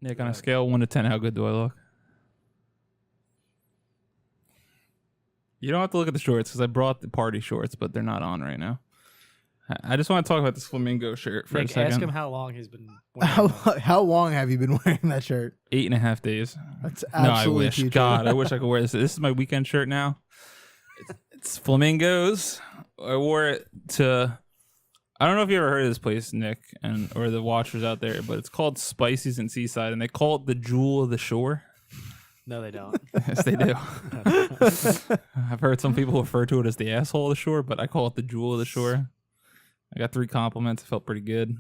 Nick, on a scale of 1 to 10, how good do I look? You don't have to look at the shorts because I brought the party shorts, but they're not on right now. I just want to talk about this flamingo shirt for a second. Ask him how long he's been wearing How long have you been wearing that shirt? 8.5 days. That's absolutely I wish. God, I wish I could wear this. This is my weekend shirt now. It's flamingos. I wore it to... I don't know if you ever heard of this place, Nick, or the watchers out there, but it's called Spicy's in Seaside, and they call it the Jewel of the Shore. No, they don't. Yes, they do. I've heard some people refer to it as the asshole of the shore, but I call it the Jewel of the Shore. I got 3 compliments. It felt pretty good.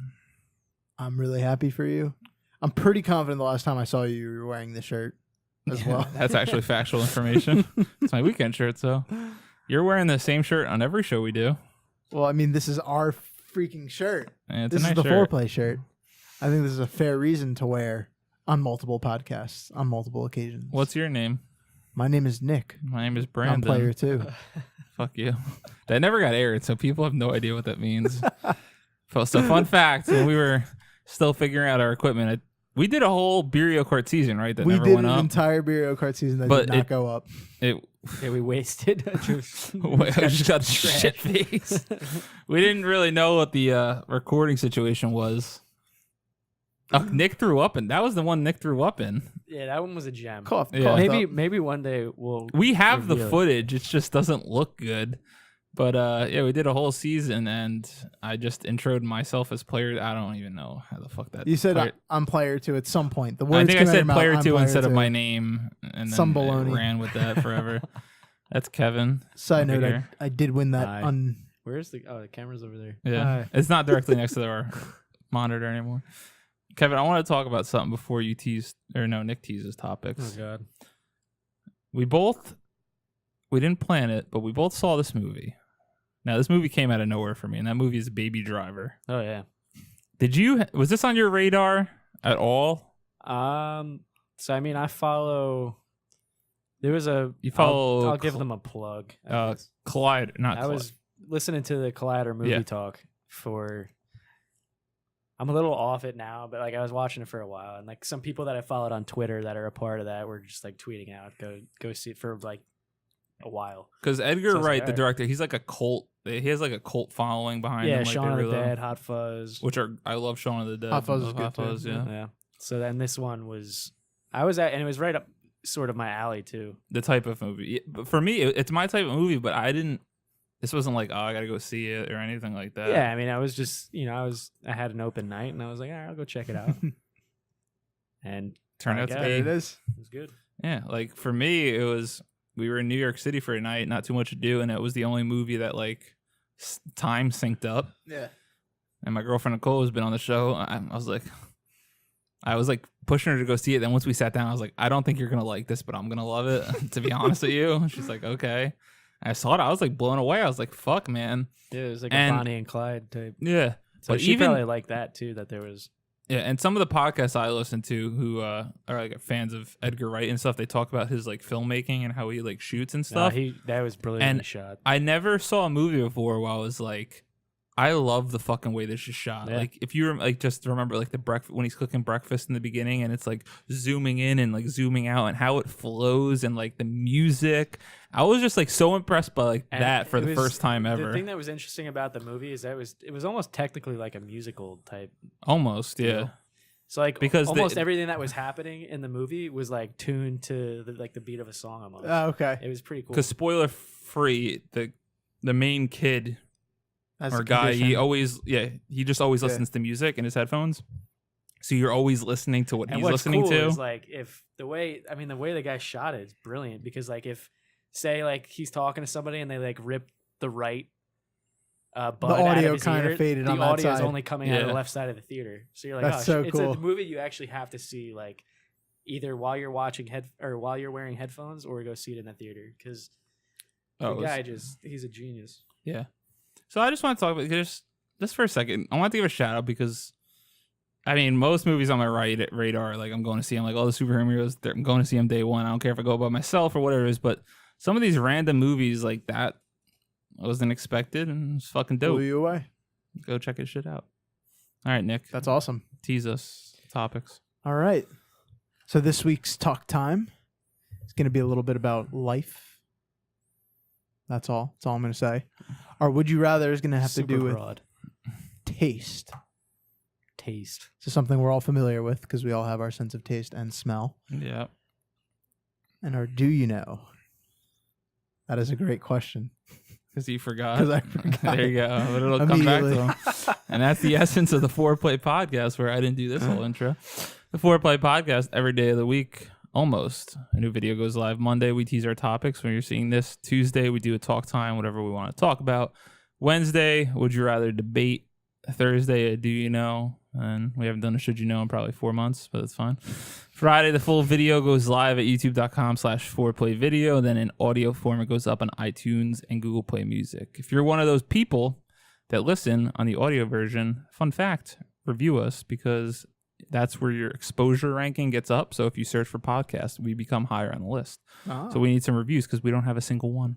I'm really happy for you. I'm pretty confident the last time I saw you, you were wearing this shirt as well. That's actually factual information. It's my weekend shirt, so you're wearing the same shirt on every show we do. Well, I mean, this is our freaking shirt. And This a is nice the shirt. foreplay shirt. I think this is a fair reason to wear on multiple podcasts, on multiple occasions. What's your name? My name is Nick. My name is Brandon. I'm player 2. Fuck you. That never got aired, so people have no idea what that means. So fun fact, when we were still figuring out our equipment, we did a whole Beerio Kart season, right? That We never did went an up. entire Beerio Kart season that But did not go up. It Yeah, we wasted. I just got a shit face. We didn't really know what the recording situation was. Oh, Nick threw up in. That was the one Nick threw up in. Yeah, that one was a gem. Cough, Yeah. coughed Maybe up. maybe one day we'll. We have the reveal it. footage. It just doesn't look good. But yeah, we did a whole season, and I just introed myself as player. I don't even know how the fuck that. You said player, I'm player 2 at some point. The I words think I came out of said your mouth, player I'm 2 player instead of 2. my name, and then Some I baloney. ran with that forever. That's Kevin. Side over note, here. I did win that Hi. on... Where's the? Oh, the camera's over there. Yeah, Hi. it's not directly next to our monitor anymore. Kevin, I want to talk about something before you Nick teases topics. Oh God. We didn't plan it, but we both saw this movie. Now, this movie came out of nowhere for me, and that movie is Baby Driver. Oh yeah. Was this on your radar at all? So I mean, I follow. There was a. You follow I'll give them a plug. Collider, not I Collider. was listening to the Collider movie Yeah. talk for. I'm a little off it now, but like I was watching it for a while, and like some people that I followed on Twitter that are a part of that were just like tweeting out, go see it for like a while. Because Edgar So I was Wright, like, the alright. director, he's like a cult. He has like a cult following behind Yeah, him. Like Shaun of they the really Dead, love- Hot Fuzz. I love Shaun of the Dead. Hot Fuzz I is love good Hot too. Fuzz, yeah. Yeah. So then this one was, I was at, and it was right up sort of my alley too. The type of movie. Yeah, but for me, it's my type of movie, but this wasn't like, oh, I gotta go see it or anything like that. Yeah, I mean, I was just, I had an open night, and I was like, all right, I'll go check it out. And Turned out to Yeah. There it be. is. it was good. Yeah, like for me, we were in New York City for a night, not too much to do, and it was the only movie that like time synced up. Yeah. And my girlfriend Nicole has been on the show. I was like pushing her to go see it. Then once we sat down, I was like, I don't think you're gonna like this, but I'm gonna love it. To be honest with you, and she's like, okay. And I saw it. I was like blown away. I was like, fuck, man. Yeah, it was like And- a Bonnie and Clyde type. Yeah. So But she even probably liked that too. That there was. yeah, and some of the podcasts I listen to who are like fans of Edgar Wright and stuff, they talk about his like filmmaking and how he like shoots and stuff. That was brilliantly And shot. I never saw a movie before where I was like, I love the fucking way this is shot. Yeah. Like if you like just remember like the breakfast when he's cooking breakfast in the beginning and it's like zooming in and like zooming out and how it flows and like the music. I was just like so impressed by like And that for it the was- first time ever. The thing that was interesting about the movie is that it was almost technically like a musical type. Almost, yeah. deal. So like Because almost everything that was happening in the movie was like tuned to the beat of a song almost. Oh, okay. It was pretty cool. Because spoiler free, the main kid That's or a guy, condition. he just always Yeah. listens to music in his headphones. So you're always listening to what And he's what's listening cool to. is like if the way the guy shot it is brilliant because like if say like he's talking to somebody and they like rip the right bud out audio of his kinda ear, faded the on that audio is side. only coming out of Yeah. the left side of the theater. So you're like, That's oh, so it's cool. a movie you actually have to see like either while you're watching while you're wearing headphones or go see it in the theater because the Oh, it was- guy he's a genius. Yeah. So I just want to talk about just for a second. I want to give a shout out because, I mean, most movies on my radar, like I'm going to see them, like all the superheroes, I'm going to see them day one. I don't care if I go by myself or whatever it is, but some of these random movies like that wasn't expected and it's fucking dope. Blew you away. Go check his shit out. All right, Nick, That's awesome. tease us topics. All right. So this week's talk time is going to be a little bit about life. That's all. That's all I'm going to say. Our would you rather is going to have to do with broad. taste. Taste. So something we're all familiar with because we all have our sense of taste and smell. Yeah. And our do you know? That is a great question. Because you forgot. Because I forgot. There you go. But it'll come back to them. And that's the essence of the Foreplay Podcast, where I didn't do this whole intro. The Foreplay Podcast, every day of the week, almost. A new video goes live Monday. We tease our topics when you're seeing this. Tuesday, we do a talk time, whatever we want to talk about. Wednesday, would you rather debate? Thursday, a do you know? And we haven't done a should you know in probably 4 months, but it's fine. Friday, the full video goes live at youtube.com/4playvideo. Then in audio form, it goes up on iTunes and Google Play Music. If you're one of those people that listen on the audio version, fun fact, review us, because that's where your exposure ranking gets up. So if you search for podcasts, we become higher on the list. So we need some reviews because we don't have a single one.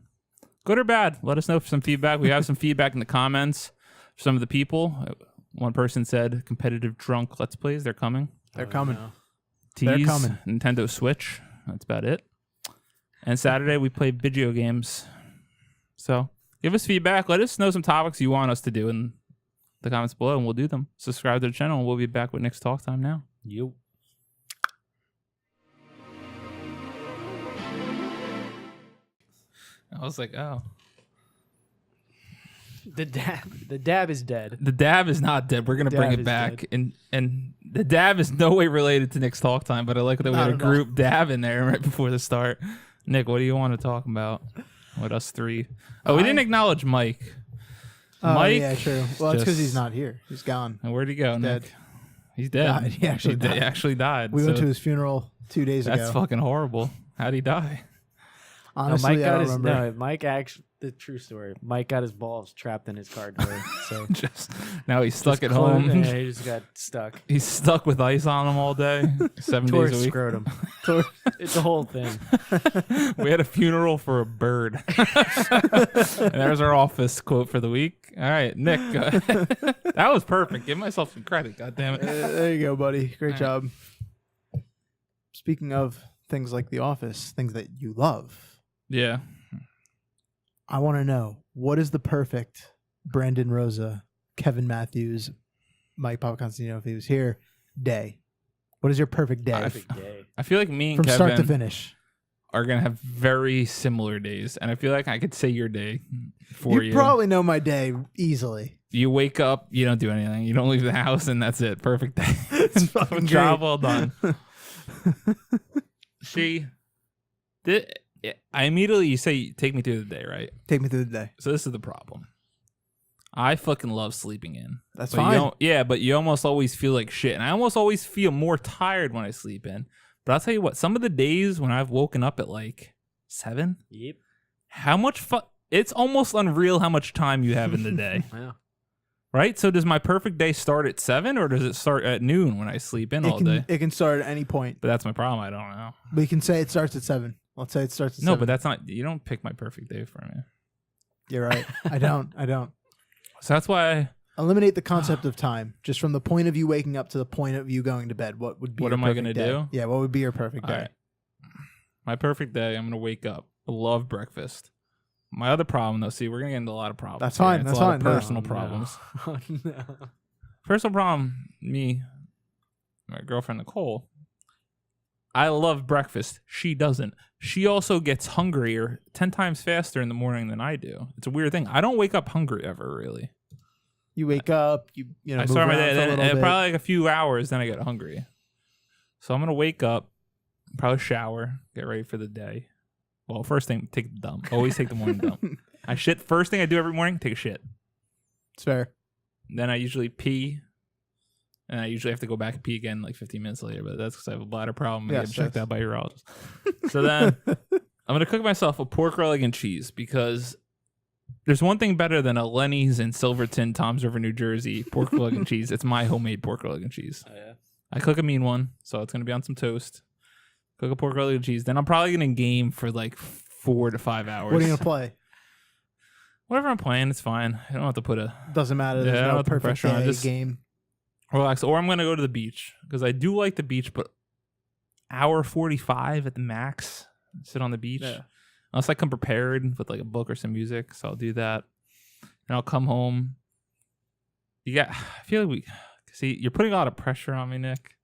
Good or bad, let us know for some feedback. We have some feedback in the comments. Some of the people, one person said competitive drunk Let's Plays, they're coming. They're coming. No. They're Tease, coming. Nintendo Switch, that's about it. And Saturday we play video games. So give us feedback. Let us know some topics you want us to do in the comments below, and we'll do them. Subscribe to the channel, and we'll be back with Nick's Talk Time now. You. I was like, oh. The dab is dead. The dab is not dead. We're going to bring Dab it is back. And the dab is no way related to Nick's Talk Time, but I like that we Not had a at all. group dab in there right before the start. Nick, what do you want to talk about with us three? Oh, we didn't acknowledge Mike. Oh, Mike, yeah, true. Well, it's because just- he's not here. He's gone. And where'd he go, Dead. Nick? He's dead. Died. He actually died. He actually died. We went so to his funeral 2 days ago. that's fucking horrible. How'd he die? Honestly, Mike I got don't his remember. Mike actually, the true story. Mike got his balls trapped in his car door. So Just now he's stuck just at home. Yeah, he just got stuck. He's stuck with ice on him all day, 7 Tore days a his week. scrotum. It's a whole thing. We had a funeral for a bird. And there's our office quote for the week. All right, Nick. Go ahead. That was perfect. Give myself some credit. God damn it. There you go, buddy. Great All job. Speaking of things like The Office, things that you love, Yeah. I want to know, what is the perfect Brandon Rosa, Kevin Matthews, Mike Papaconsino, if he was here, day? What is your perfect day Perfect day. I feel like me and from Kevin start to finish? are going to have very similar days. And I feel like I could say your day for you. You probably know my day easily. You wake up, you don't do anything. You don't leave the house, and that's it. Perfect day. It's fucking Job great. well done. I immediately, you say, take me through the day, right? Take me through the day. So this is the problem. I fucking love sleeping in. That's But you fine. don't- yeah, but you almost always feel like shit. And I almost always feel more tired when I sleep in. But I'll tell you what, some of the days when I've woken up at like 7, Yep. how much fun. It's almost unreal how much time you have in the day, Wow. right? So does my perfect day start at 7 or does it start at noon when I sleep in all day? It can start at any point. But that's my problem. I don't know. We can say it starts at 7. Let's say it starts at No, 7. but that's not, you don't pick my perfect day for me. You're right. I don't. So that's why Eliminate the concept of time. Just from the point of you waking up to the point of you going to bed. What would be What your am I perfect gonna day? do? Yeah, what would be your perfect All day? right. My perfect day, I'm going to wake up. I love breakfast. My other problem, though, see, we're going to get into a lot of problems. That's here. fine, It's that's a lot of fine. No, personal no. problems. Oh, no. Personal problem, me, my girlfriend, Nicole, I love breakfast. She doesn't. She also gets hungrier 10 times faster in the morning than I do. It's a weird thing. I don't wake up hungry ever, really. You wake up, you know, I move start my around day, for a then little bit. probably like a few hours, then I get hungry. So I'm going to wake up, probably shower, get ready for the day. Well, first thing, take the dump. Always take the morning dump. I shit. First thing I do every morning, take a shit. It's fair. Then I usually pee. And I usually have to go back and pee again like 15 minutes later, but that's because I have a bladder problem and Yes, get checked yes. out by a urologist. So then I'm going to cook myself a pork roll, egg, and cheese because there's one thing better than a Lenny's in Silverton, Toms River, New Jersey, pork roll, egg, and cheese. It's my homemade pork roll, egg, and cheese. Oh, yeah. I cook a mean one, so it's going to be on some toast. Cook a pork roll, egg, and cheese. Then I'm probably going to game for like 4 to 5 hours. What are you gonna play? Whatever I'm playing, it's fine. I don't have to put a Doesn't matter. There's Yeah, I don't no have to put perfect pressure on it. day Just- game. relax. Or I'm going to go to the beach because I do like the beach, but hour 45 at the max. Sit on the beach. Yeah. Unless I come prepared with like a book or some music, so I'll do that. And I'll come home. I feel like you're putting a lot of pressure on me, Nick.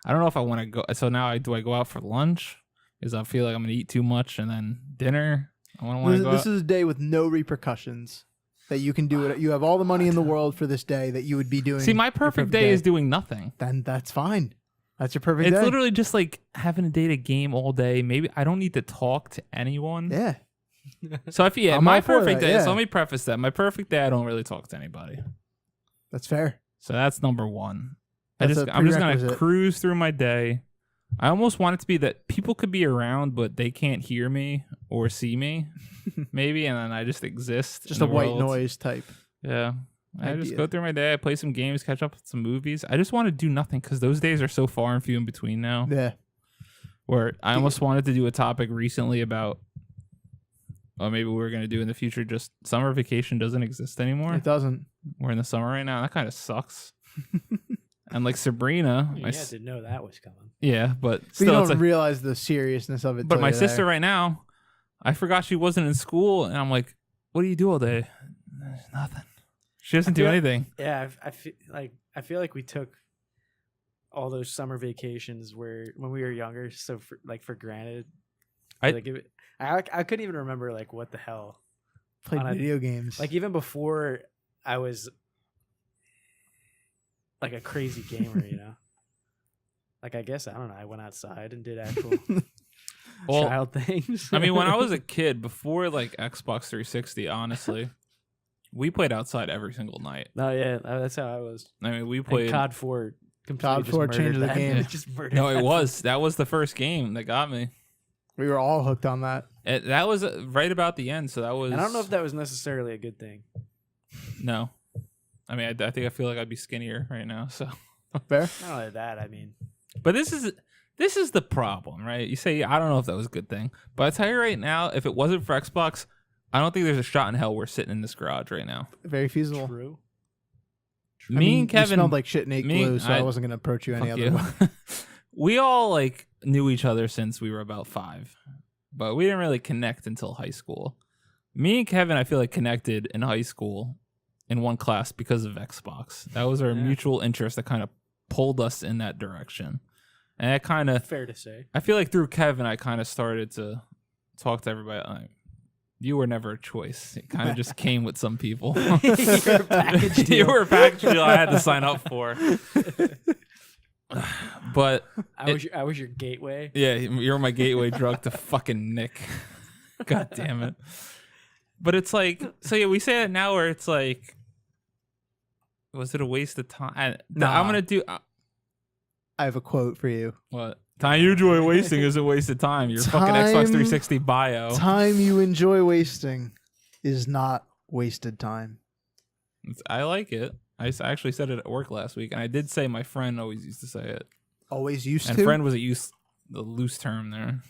I don't know if I want to go. So now do I go out for lunch? Because I feel like I'm going to eat too much, and then dinner. I want to go This is a day with no repercussions that you can do it. You have all the money in the world for this day that you would be doing. See, my perfect day is doing nothing. Then that's fine. That's your perfect day. It's literally just like having a day to game all day. Maybe I don't need to talk to anyone. Yeah. So my perfect day. Yeah. So let me preface that. My perfect day, I don't really talk to anybody. That's fair. So that's number one. That's I'm just gonna prerequisite. cruise through my day. I almost want it to be that people could be around, but they can't hear me or see me, maybe, and then I just exist. Just in a the white world. noise type. Yeah. I just idea. go through my day. I play some games, catch up with some movies. I just want to do nothing because those days are so far and few in between now. Yeah. Where I almost wanted to do a topic recently about, or maybe we were going to do in the future, just summer vacation doesn't exist anymore. It doesn't. We're in the summer right now. That kind of sucks. And like Sabrina, You had to know that was coming. yeah, but But you still, it's don't like, realize the seriousness of it. but till my you're sister there. right now, I forgot she wasn't in school, and I'm like, what do you do all day? There's nothing. She doesn't do feel- anything. Yeah, I feel like we took all those summer vacations when we were younger, so for granted. I couldn't even remember like what the hell. Played on a- video games. Like even before I was like a crazy gamer, you know. Like I guess I don't know. I went outside and did actual Well, child things. I mean, when I was a kid, before like Xbox 360, honestly, we played outside every single night. No, yeah, that's how I was. I mean, we And played. COD 4. COD 4 changed the game. It just murdered No, it that. was. That was the first game that got me. we were all hooked on that. That was right about the end. So that was. And I don't know if that was necessarily a good thing. No. I mean, I think I feel like I'd be skinnier right now. So, Fair. Not only that, I mean, but this is the problem, right? You say I don't know if that was a good thing, but I tell you right now, if it wasn't for Xbox, I don't think there's a shot in hell we're sitting in this garage right now. Very feasible. true. I Me mean, and Kevin you smelled like shit and ate me- glue, so I I- wasn't going to approach you any Fuck other you. way. We all like knew each other since we were about 5, but we didn't really connect until high school. Me and Kevin, I feel like connected in high school in one class because of Xbox. That was our Yeah. mutual interest that kind of pulled us in that direction. And it kind of, Fair to say. I feel like through Kevin, I kind of started to talk to everybody. Like, you were never a choice. It kind of just came with some people. You were a package You deal. were a package deal I had to sign up for. But I was your gateway. yeah, you're my gateway drug to fucking Nick. God damn it. But it's like, so yeah, we say it now where it's like, was it a waste of time? Nah. I'm going to do, I have a quote for you. what? Time you enjoy wasting is a waste of time. Your fucking Xbox Time- 360 bio. Time you enjoy wasting is not wasted time. I like it. I actually said it at work last week, and I did say my friend always used to say it. Always used And to. friend was the loose term there.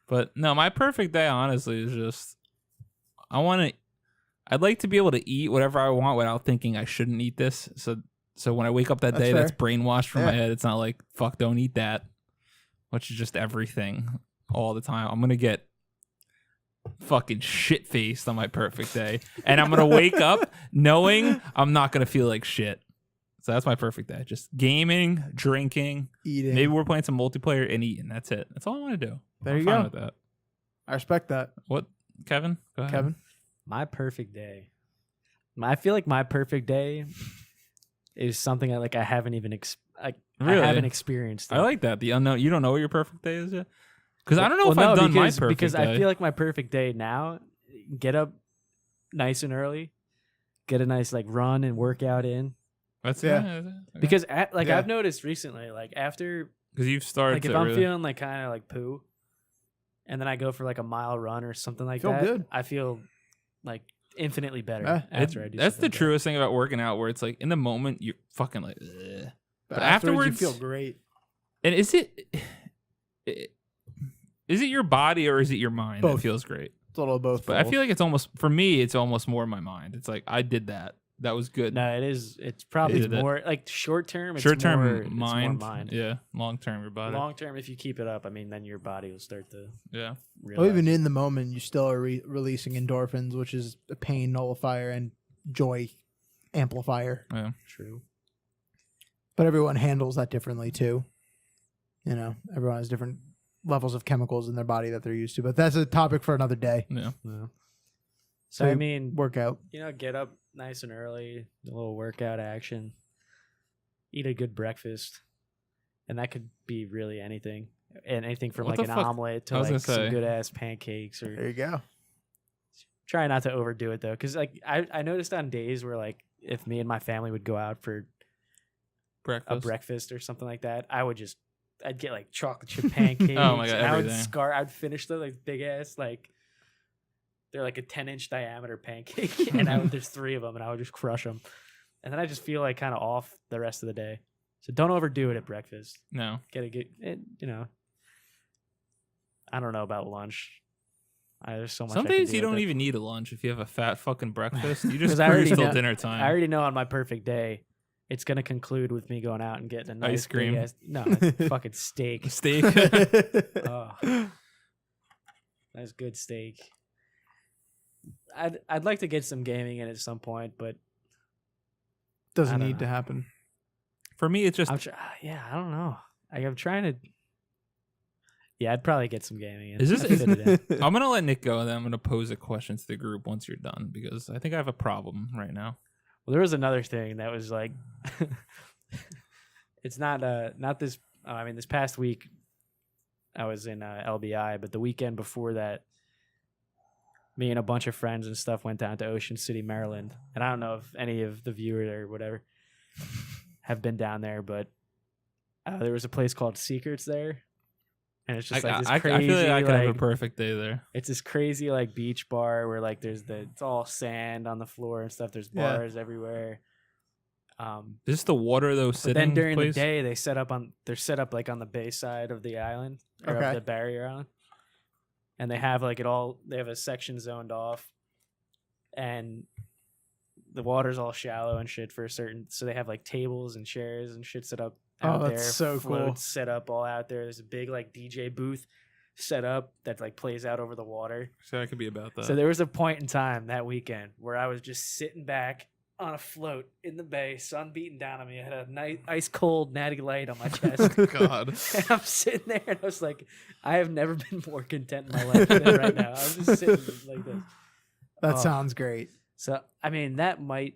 But no, my perfect day, honestly, is just I'd like to be able to eat whatever I want without thinking I shouldn't eat this. So when I wake up that That's day, fair. that's brainwashed from my Yeah. head. It's not like, fuck, don't eat that, which is just everything all the time. I'm going to get fucking shit faced on my perfect day. And I'm going to wake up knowing I'm not going to feel like shit. So that's my perfect day. Just gaming, drinking. Eating. Maybe we're playing some multiplayer and eating. That's it. That's all I want to do. There I'm you fine go. with that. I respect that, What, Kevin? Go ahead. Kevin. My perfect day. I feel like my perfect day is something I haven't even Really? I haven't experienced. I it. like that. The unknown. You don't know what your perfect day is yet? Because I don't know Well, if I've no, done my because- perfect because day. I feel like my perfect day now, get up nice and early, get a nice like run and workout in. That's Yeah. Because Yeah. I've noticed recently, like after because you've started like if to I'm really, feeling like kind of like poo, and then I go for like a mile run or something like Feel that, good. I feel like infinitely better Yeah. after I do. that's the something like that. truest thing about working out, where it's like in the moment you're fucking like, ugh. But afterwards- you feel great. And is it your body or is it your mind that Both. feels great? It's a little of both. But I feel like it's almost, for me, it's almost more in my mind. It's like I did that that was good. No, it is. It's probably It- more like short term. Short It's term, more mind. Yeah. Long term, your body. Long term, if you keep it up, I mean, then your body will start to Yeah. realize. Well, even in the moment, you still are releasing endorphins, which is a pain nullifier and joy amplifier. Yeah. True. But everyone handles that differently too. You know, everyone has different levels of chemicals in their body that they're used to. But that's a topic for another day. Yeah. Yeah. So So I you mean, workout. get up nice and early, a little workout action, eat a good breakfast, and that could be really anything, and anything from What like the an fuck? omelet I to was gonna like some say. good ass pancakes. Or There you go. try not to overdo it though, because like I noticed on days where like if me and my family would go out for a Breakfast. breakfast or something like that, I'd get like chocolate chip pancakes. Oh my God, and everything. I'd finish them like big ass like. They're like a 10-inch diameter pancake, and there's 3 of them, and I would just crush them. And then I just feel like kind of off the rest of the day. So don't overdo it at breakfast. No. Get it, I don't know about lunch. There's so much. Some I could days do you with don't it. even need a lunch if you have a fat fucking breakfast. You just 'Cause I already cruise till know- dinner time. I already know on my perfect day, it's gonna conclude with me going out and getting a nice Ice cream. fucking steak. Steak. Oh, nice good steak. I'd like to get some gaming in at some point, but Doesn't I don't need to know. happen. For me, it's just I don't know. I'm trying to. Yeah, I'd probably get some gaming in. Is this- I'd fit it in. I'm gonna let Nick go, and then I'm gonna pose a question to the group once you're done because I think I have a problem right now. Well, there was another thing that was like, it's not this. I mean, this past week, I was in LBI, but the weekend before that, me and a bunch of friends and stuff went down to Ocean City, Maryland, and I don't know if any of the viewers or whatever have been down there, but there was a place called Secrets there, and it's just like this crazy. I feel like I could have a like, perfect day there. it's this crazy like beach bar where like it's all sand on the floor and stuff. There's Yeah. bars everywhere. Is this the water though But sitting then during place? the day they're set up like on the bay side of the island or Okay. of the barrier island, and they have like they have a section zoned off, and the water's all shallow and shit for a certain. So they have like tables and chairs and shit set up out Oh, there. that's so cool. Floats set up all out there. There's a big like DJ booth set up that like plays out over the water. So I could be about that. So there was a point in time that weekend where I was just sitting back on a float in the bay, sun beating down on me. I had a nice ice cold natty light on my chest. God. And I'm sitting there and I was like, I have never been more content in my life than right now. I was just sitting like this. That Oh. sounds great. So, I mean, that might,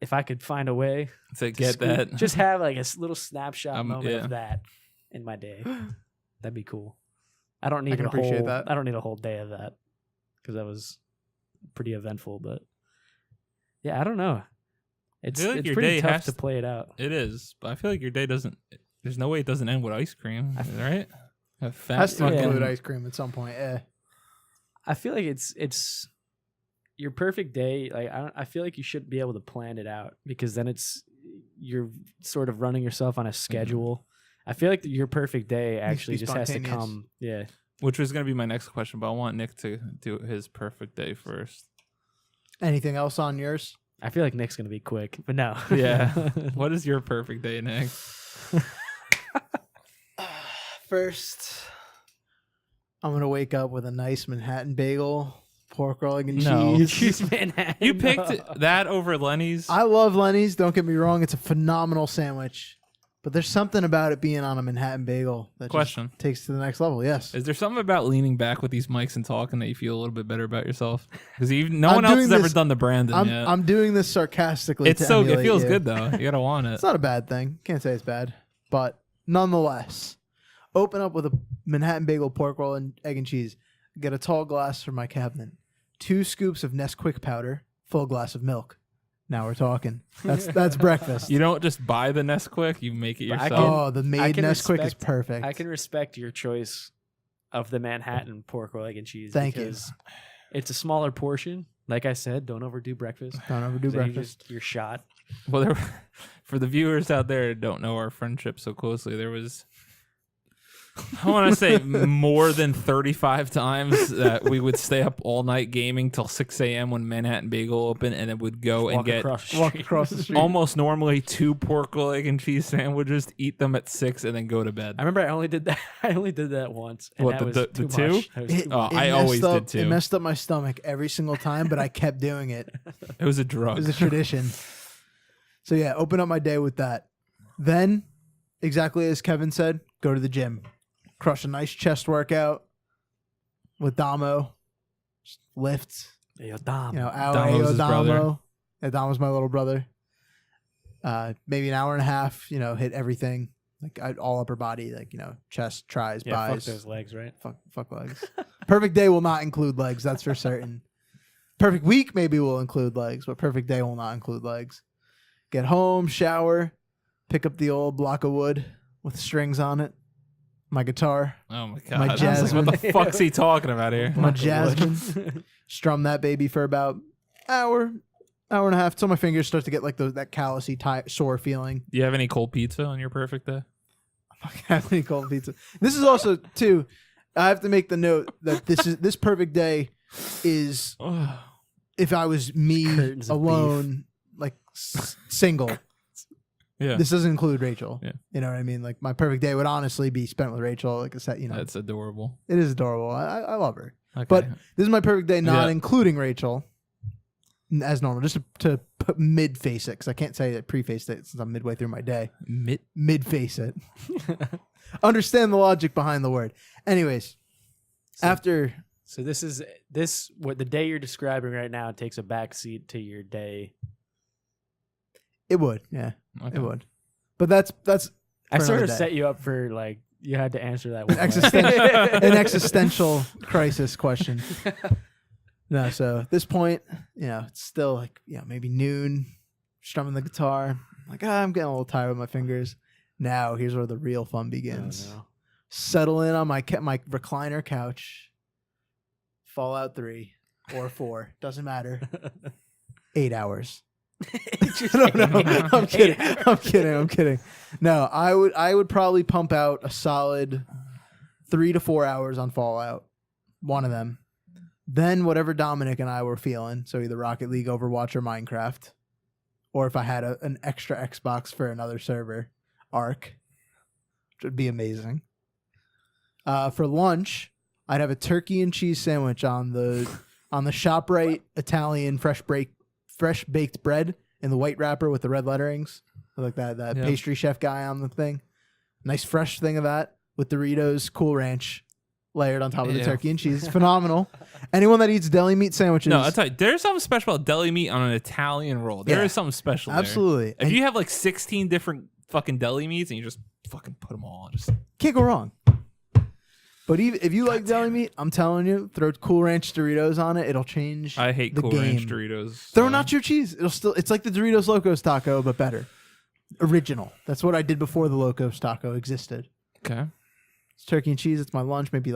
if I could find a way To to get scoop- that. just have like a little snapshot moment yeah. of that in my day. That'd be cool. I don't need can a appreciate whole, that. I don't need a whole day of that because that was pretty eventful. But yeah, I don't know. It's feel like it's your pretty day tough has to to- play it out. It is, but I feel like your day doesn't. There's no way it doesn't end with ice cream, right? A fat Has to fucking- include ice cream at some point. Yeah. I feel like it's your perfect day. Like I feel like you should be able to plan it out because then you're sort of running yourself on a schedule. I feel like your perfect day actually be just has to spontaneous. come. Yeah. Which was going to be my next question, but I want Nick to do his perfect day first. Anything else on yours? I feel like Nick's gonna be quick, but no. Yeah. What is your perfect day, Nick? First, I'm gonna wake up with a nice Manhattan bagel, pork roll, egg and No. cheese. Cheese Manhattan. You picked that over Lenny's. I love Lenny's. Don't get me wrong; it's a phenomenal sandwich. But there's something about it being on a Manhattan bagel that Question. just takes to the next level. Yes. Is there something about leaning back with these mics and talking that you feel a little bit better about yourself? Because no I'm one else doing has ever this- done the Brandon yet. I'm doing this sarcastically. It's to so it emulate feels you. good though. You gotta want it. It's not a bad thing. Can't say it's bad, but nonetheless, open up with a Manhattan bagel, pork roll, and egg and cheese. Get a tall glass from my cabinet. 2 scoops of Nesquik powder. Full glass of milk. Now we're talking. That's breakfast. You don't just buy the Nesquik; you make it But I yourself. Oh, the made can Nesquik is respect- perfect. I can respect your choice of the Manhattan pork roll, egg and cheese. Thank you. because it's a smaller portion. Like I said, don't overdo breakfast. Don't overdo Then breakfast. you're shot. Well, for the viewers out there who don't know our friendship so closely, there was I want to say more than 35 times that we would stay up all night gaming till 6 a.m. when Manhattan Bagel opened, and then would go and get Walk across the street. almost normally 2 pork roll, egg, and cheese sandwiches, eat them at 6, and then go to bed. I remember I only did that. I only did that once. And What, that was the too two? much. That was too much. I always did too. It messed up my stomach every single time, but I kept doing it. It was a It drug. was a tradition. So yeah, open up my day with that. Then, exactly as Kevin said, go to the gym. Crush a nice chest workout with Damo. Just lifts. Yo, Dom. Damo's his brother. Damo. Yeah, Damo's my little brother. Maybe an hour and a half, hit everything. Like all upper body, like, chest, tries, Yeah, fuck buys. those legs, right? Fuck legs. Perfect day will not include legs, that's for certain. Perfect week maybe will include legs, but perfect day will not include legs. Get home, shower, pick up the old block of wood with strings on it. My guitar, Oh my god! My I was like, Jasmine. what the fuck's he talking about here? my Jasmine. Strum that baby for about hour and a half till my fingers start to get like that callousy, sore feeling. Do you have any cold pizza on your perfect day? Have any cold pizza? This is also too. I have to make the note that this perfect day is if I was me Curtains of alone, like single. Yeah, This doesn't include Rachel. Yeah. You know what I mean? Like my perfect day would honestly be spent with Rachel. Like I said, that's adorable. it is adorable. I love her. Okay. But this is my perfect day, not Yeah. including Rachel, as normal. Just to put mid-face it, because I can't say that pre-face it since I'm midway through my day. Mid-face it. Understand the logic behind the word. Anyways, after... So this what the day you're describing right now takes a backseat to your day. It would, yeah. Okay. It would. But that's I for sort another of day. set you up for like you had to answer that one. An existential crisis question. No, so at this point, it's still like, maybe noon, strumming the guitar. Like, I'm getting a little tired with my fingers. Now, here's where the real fun begins. Oh, no. Settle in on my recliner couch. Fallout 3 or 4, doesn't matter. 8 hours. No, I'm kidding. No, I would probably pump out a solid 3 to 4 hours on Fallout, one of them. Then whatever Dominic and I were feeling, so either Rocket League, Overwatch, or Minecraft, or if I had an extra Xbox for another server, Arc, which would be amazing. For lunch, I'd have a turkey and cheese sandwich on the ShopRite Italian fresh baked bread in the white wrapper with the red letterings, like that Yep. pastry chef guy on the thing. Nice fresh thing of that with Doritos Cool Ranch layered on top of the Ew. turkey and cheese. Phenomenal. Anyone that eats deli meat sandwiches, No, I'll tell you, there's something special about deli meat on an Italian roll. There Yeah. is something special there. absolutely. If And you have like 16 different fucking deli meats and you just fucking put them all on, just can't go wrong. But even if you like deli meat, I'm telling you, throw Cool Ranch Doritos on it. It'll change. I hate the Cool game. Ranch Doritos. Throw so- nacho cheese. It's like the Doritos Locos Taco, but better. Original. That's what I did before the Locos Taco existed. Okay. It's turkey and cheese. It's my lunch. Maybe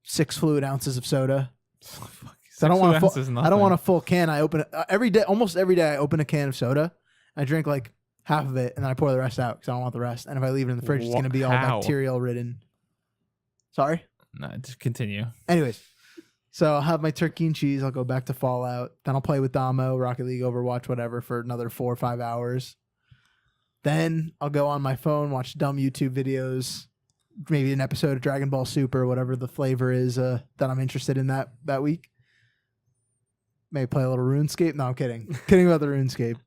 6 fluid ounces of soda. Fuck, So I don't want a 6 full. ounces is I don't want a nothing. full can. I open it every day. Almost every day, I open a can of soda. I drink like half of it, and then I pour the rest out because I don't want the rest. And if I leave it in the fridge, it's gonna be all How? bacterial ridden. Sorry. No, just continue. Anyways, so I'll have my turkey and cheese. I'll go back to Fallout. Then I'll play with Damo, Rocket League, Overwatch, whatever, for another 4 or 5 hours. Then I'll go on my phone, watch dumb YouTube videos, maybe an episode of Dragon Ball Super, whatever the flavor is that I'm interested in that week. Maybe play a little RuneScape. No, I'm kidding. Kidding about the RuneScape.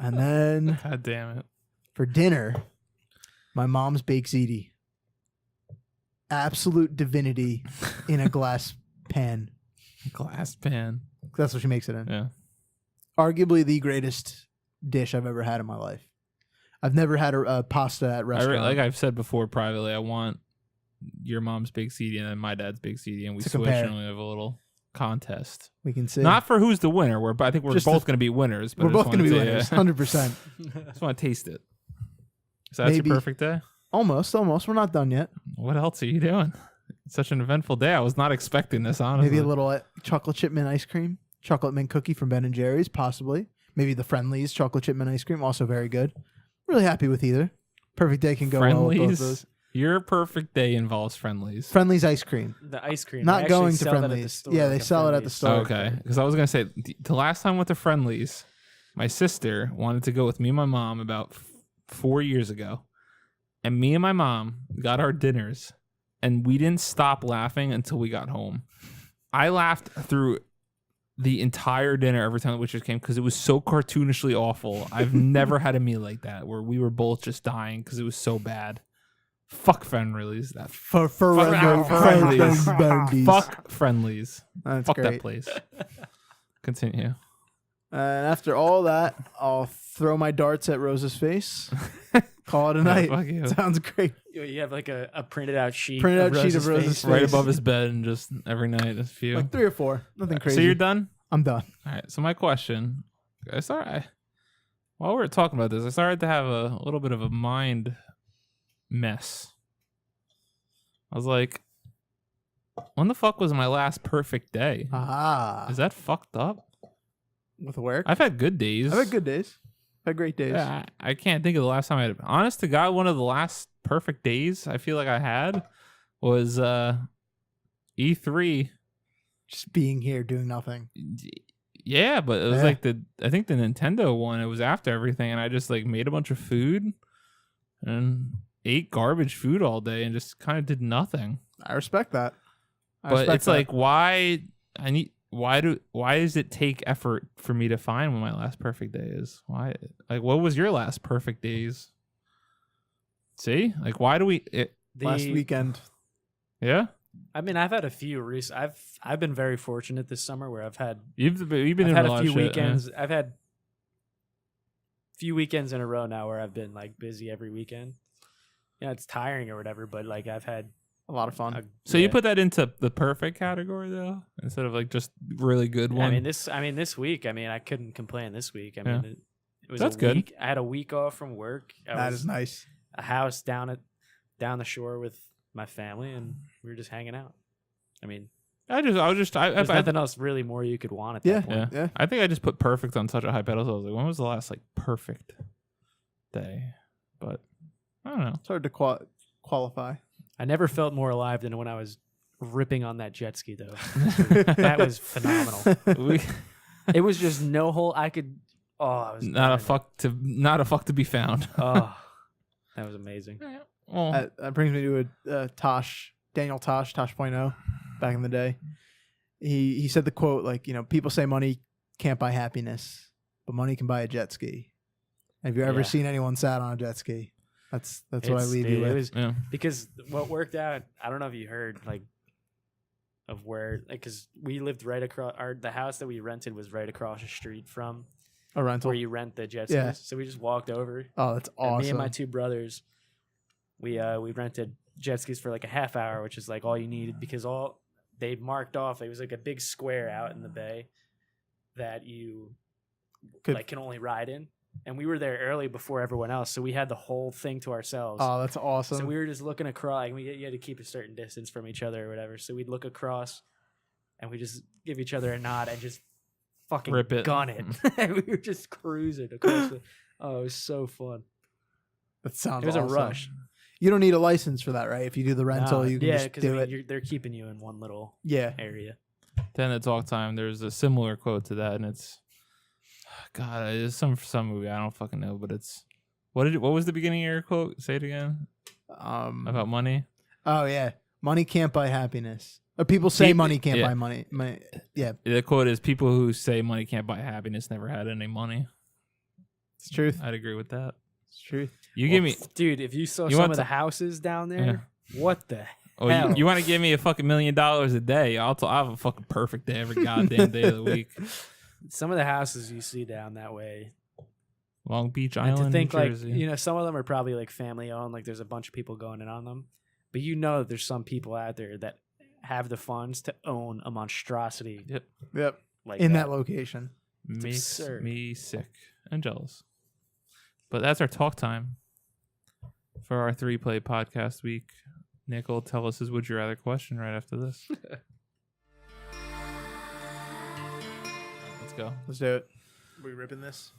And then God damn it. for dinner, my mom's baked ziti. Absolute divinity in a glass pan. Glass pan. That's what she makes it in. Yeah. Arguably the greatest dish I've ever had in my life. I've never had a pasta at restaurant. Like I've said before privately, I want your mom's big CD and then my dad's big CD, and we To switch compare. and we have a little contest. We can see. Not for who's the winner. I think we're Just both going to be winners. But We're both going to be winners, 100%. I just want to taste it. So that's Maybe. your perfect day? Almost. We're not done yet. What else are you doing? It's such an eventful day. I was not expecting this, honestly. Maybe a little chocolate chip mint ice cream, chocolate mint cookie from Ben & Jerry's, possibly. Maybe the Friendlies chocolate chip mint ice cream, also very good. Really happy with either. Perfect day can go well with both of Friendlies? those. Your perfect day involves Friendlies. Friendly's ice cream. The ice cream. Not they actually going to sell that at the Friendly's. store, Yeah, they like a sell it at the Friendly's. store. Okay, because I was gonna say the last time I went to Friendlies, my sister wanted to go with me and my mom about 4 years ago, and me and my mom got our dinners, and we didn't stop laughing until we got home. I laughed through the entire dinner every time the waitress came because it was so cartoonishly awful. I've never had a meal like that where we were both just dying because it was so bad. Fuck Friendlies. That For Friendly's. Friendly's. fuck Friendlies. That's Fuck great. that place. Continue. And after all that, I'll throw my darts at Rose's face. Call it a Yeah, night. fuck you. Sounds great. You have like a printed out sheet. Printed out sheet of Rose's Rose's face. Right face. above his bed and just every night a few. Like 3 or 4. Nothing crazy. So you're done? I'm done. All right. So my question, while we were talking about this, I started to have a little bit of a mind mess. I was like, when the fuck was my last perfect day? Ah. Is that fucked up? With work? I've had good days. I've had good days. I've had great days. Yeah, I can't think of the last time I had. Honest to God, one of the last perfect days I feel like I had was E3. Just being here doing nothing. Yeah, but it was Yeah. like I think the Nintendo one. It was after everything, and I just like made a bunch of food and ate garbage food all day and just kind of did nothing. I respect that. But it's like, why does it take effort for me to find when my last perfect day is? Why? Like, what was your last perfect days? See, like, why do we? last weekend. Yeah, I mean, I've had a few recent. I've been very fortunate this summer where I've had you've been I've in had a a lot few of shit, weekends. I've had few weekends in a row now where I've been like busy every weekend. Yeah, it's tiring or whatever, but like I've had A lot of fun. So you put that into the perfect category though, instead of like just really good one. I mean this week. I mean, I couldn't complain this week. I Yeah. mean, it was That's a good. week. I had a week off from work. That is nice. A house down the shore with my family, and we were just hanging out. I mean, there's I nothing else really more you could want at Yeah. that point. Yeah. I think I just put perfect on such a high pedestal. I was like, when was the last like perfect day? But I don't know. It's hard to qualify. I never felt more alive than when I was ripping on that jet ski, though. That was phenomenal. It was just no hole. I could. Oh, I was not a burning. fuck to be found. Oh, that was amazing. Well, That brings me to a Daniel Tosh 0.0 back in the day. He said the quote, like, people say money can't buy happiness, but money can buy a jet ski. Have you ever Yeah. seen anyone sat on a jet ski? That's what I leave you It with. was yeah. because what worked out. I don't know if you heard of where, because we lived right across. The house that we rented was right across the street from A rental. where you rent the jet skis. Yeah. So we just walked over. Oh, that's And awesome. me and my two brothers, we rented jet skis for like a half hour, which is like all you needed because they marked off. It was like a big square out in the bay that you can only ride in. And we were there early before everyone else, so we had the whole thing to ourselves. Oh, that's awesome. So we were just looking across. Like you had to keep a certain distance from each other or whatever. So we'd look across, and we just give each other a nod and just fucking Rip it. gun it. And we were just cruising across. It was so fun. That sounds It was awesome. a rush. You don't need a license for that, right? If you do the rental, No, you can just do it. they're keeping you in one little Yeah. area. Then at talk time, there's a similar quote to that, and it's God, it's some movie I don't fucking know, but it's what was the beginning of your quote? Say it again. About money. Oh yeah, money can't buy happiness. Or people say money can't buy money. Yeah, The quote is people who say money can't buy happiness never had any money. it's truth. I'd agree with that. It's truth. You give me Dude, if you saw You some want of to- the houses down there, what the Oh, hell? you want to give me a fucking $1 million a day? I'll have a fucking perfect day every goddamn day of the week. Some of the houses you see down that way. Long Beach And Island, to think New Jersey. some of them are probably like family owned, like there's a bunch of people going in on them. But that there's some people out there that have the funds to own a monstrosity Yep. like In that location. Makes absurd. me sick and jealous. But that's our talk time for our 3-play podcast week. Nick will tell us his would you rather question right after this. Let's go. Let's do it. Are we ripping this?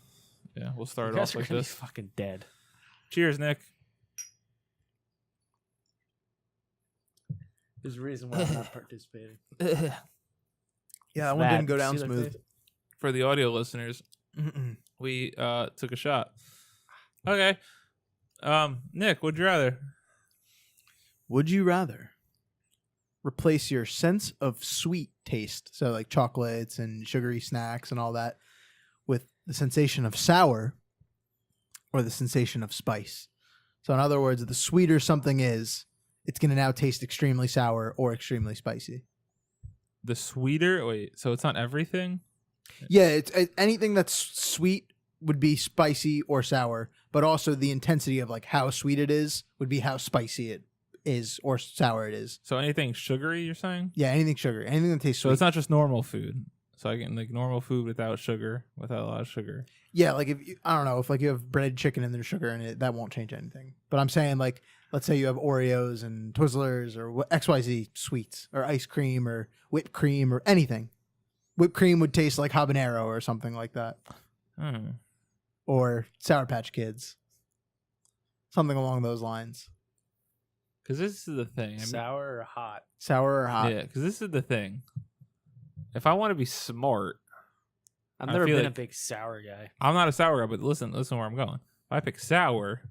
Yeah, we'll You start guys off are like gonna be this. fucking dead. Cheers, Nick. There's a reason why I'm not participating. Yeah, that one didn't go down smooth. For the audio listeners, we took a shot. Okay. Nick, would you rather? Would you rather replace your sense of sweet taste, so like chocolates and sugary snacks and all that, with the sensation of sour or the sensation of spice? So in other words, the sweeter something is, it's going to now taste extremely sour or extremely spicy. The sweeter? Wait, so it's not everything? Yeah, it's anything that's sweet would be spicy or sour, but also the intensity of like how sweet it is would be how spicy it is or sour it is. So anything sugary, you're saying? Yeah, anything sugary, anything that tastes sweet. So it's not just normal food. So I can like normal food without sugar, without a lot of sugar. Yeah, like if you, I don't know, if like you have breaded chicken and there's sugar in it, that won't change anything. But I'm saying like, let's say you have Oreos and Twizzlers or XYZ sweets or ice cream or whipped cream or anything. Whipped cream would taste like habanero or something like that. Or Sour Patch Kids. Something along those lines. Because this is the thing. Sour or hot? Sour or hot? Yeah, because this is the thing. If I want to be smart, I've never been like a big sour guy. I'm not a sour guy, but listen where I'm going. If I pick sour,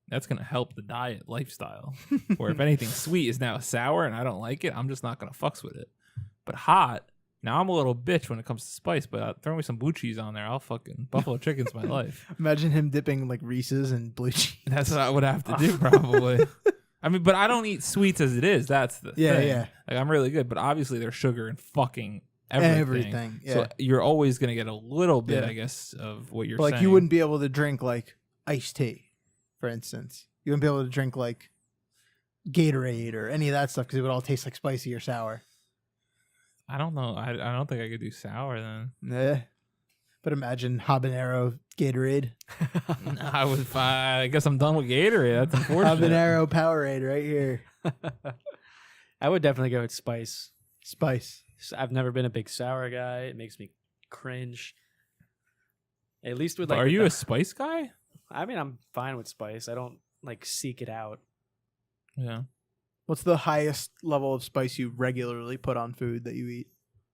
that's going to help the diet lifestyle. Or if anything sweet is now sour and I don't like it, I'm just not going to fucks with it. But hot, now I'm a little bitch when it comes to spice, but throw me some blue cheese on there. I'll fucking buffalo chicken's my life. Imagine him dipping like Reese's and blue cheese. That's what I would have to do probably. I mean, but I don't eat sweets as it is. That's the thing. Yeah. Like I'm really good, but obviously there's sugar in fucking everything. Yeah. So you're always gonna get a little bit, I guess, of what you're like saying. you wouldn't be able to drink like iced tea, for instance. You wouldn't be able to drink like Gatorade or any of that stuff because it would all taste like spicy or sour. I don't know. I don't think I could do sour then. Yeah. But imagine habanero Gatorade. I guess I'm done with Gatorade. That's unfortunate. Habanero Powerade right here. I would definitely go with spice. Spice. I've never been a big sour guy. It makes me cringe. At least with like. Are you a spice guy? I mean, I'm fine with spice. I don't like seek it out. Yeah. What's the highest level of spice you regularly put on food that you eat?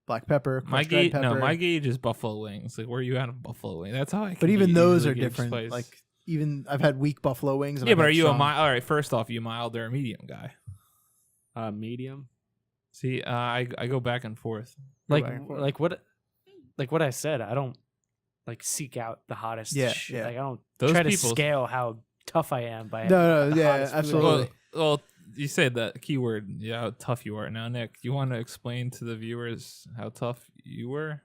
Black pepper, My crushed red pepper. No, my gauge is buffalo wings. Like, where are you at of buffalo wings? That's how I. But even those are gauge different. spice. Like even I've had weak buffalo wings. And yeah, I've but had are you strong. a mild? All right, first off, you mild or a medium guy? Medium. See, I go back and forth. Like what I said. I don't like seek out the hottest. Yeah, shit. yeah. Like I don't Those try to people- scale how tough I am by. No, the yeah, hottest food. absolutely. Well, you said that keyword. Yeah, how tough you are. Now, Nick, you want to explain to the viewers how tough you were?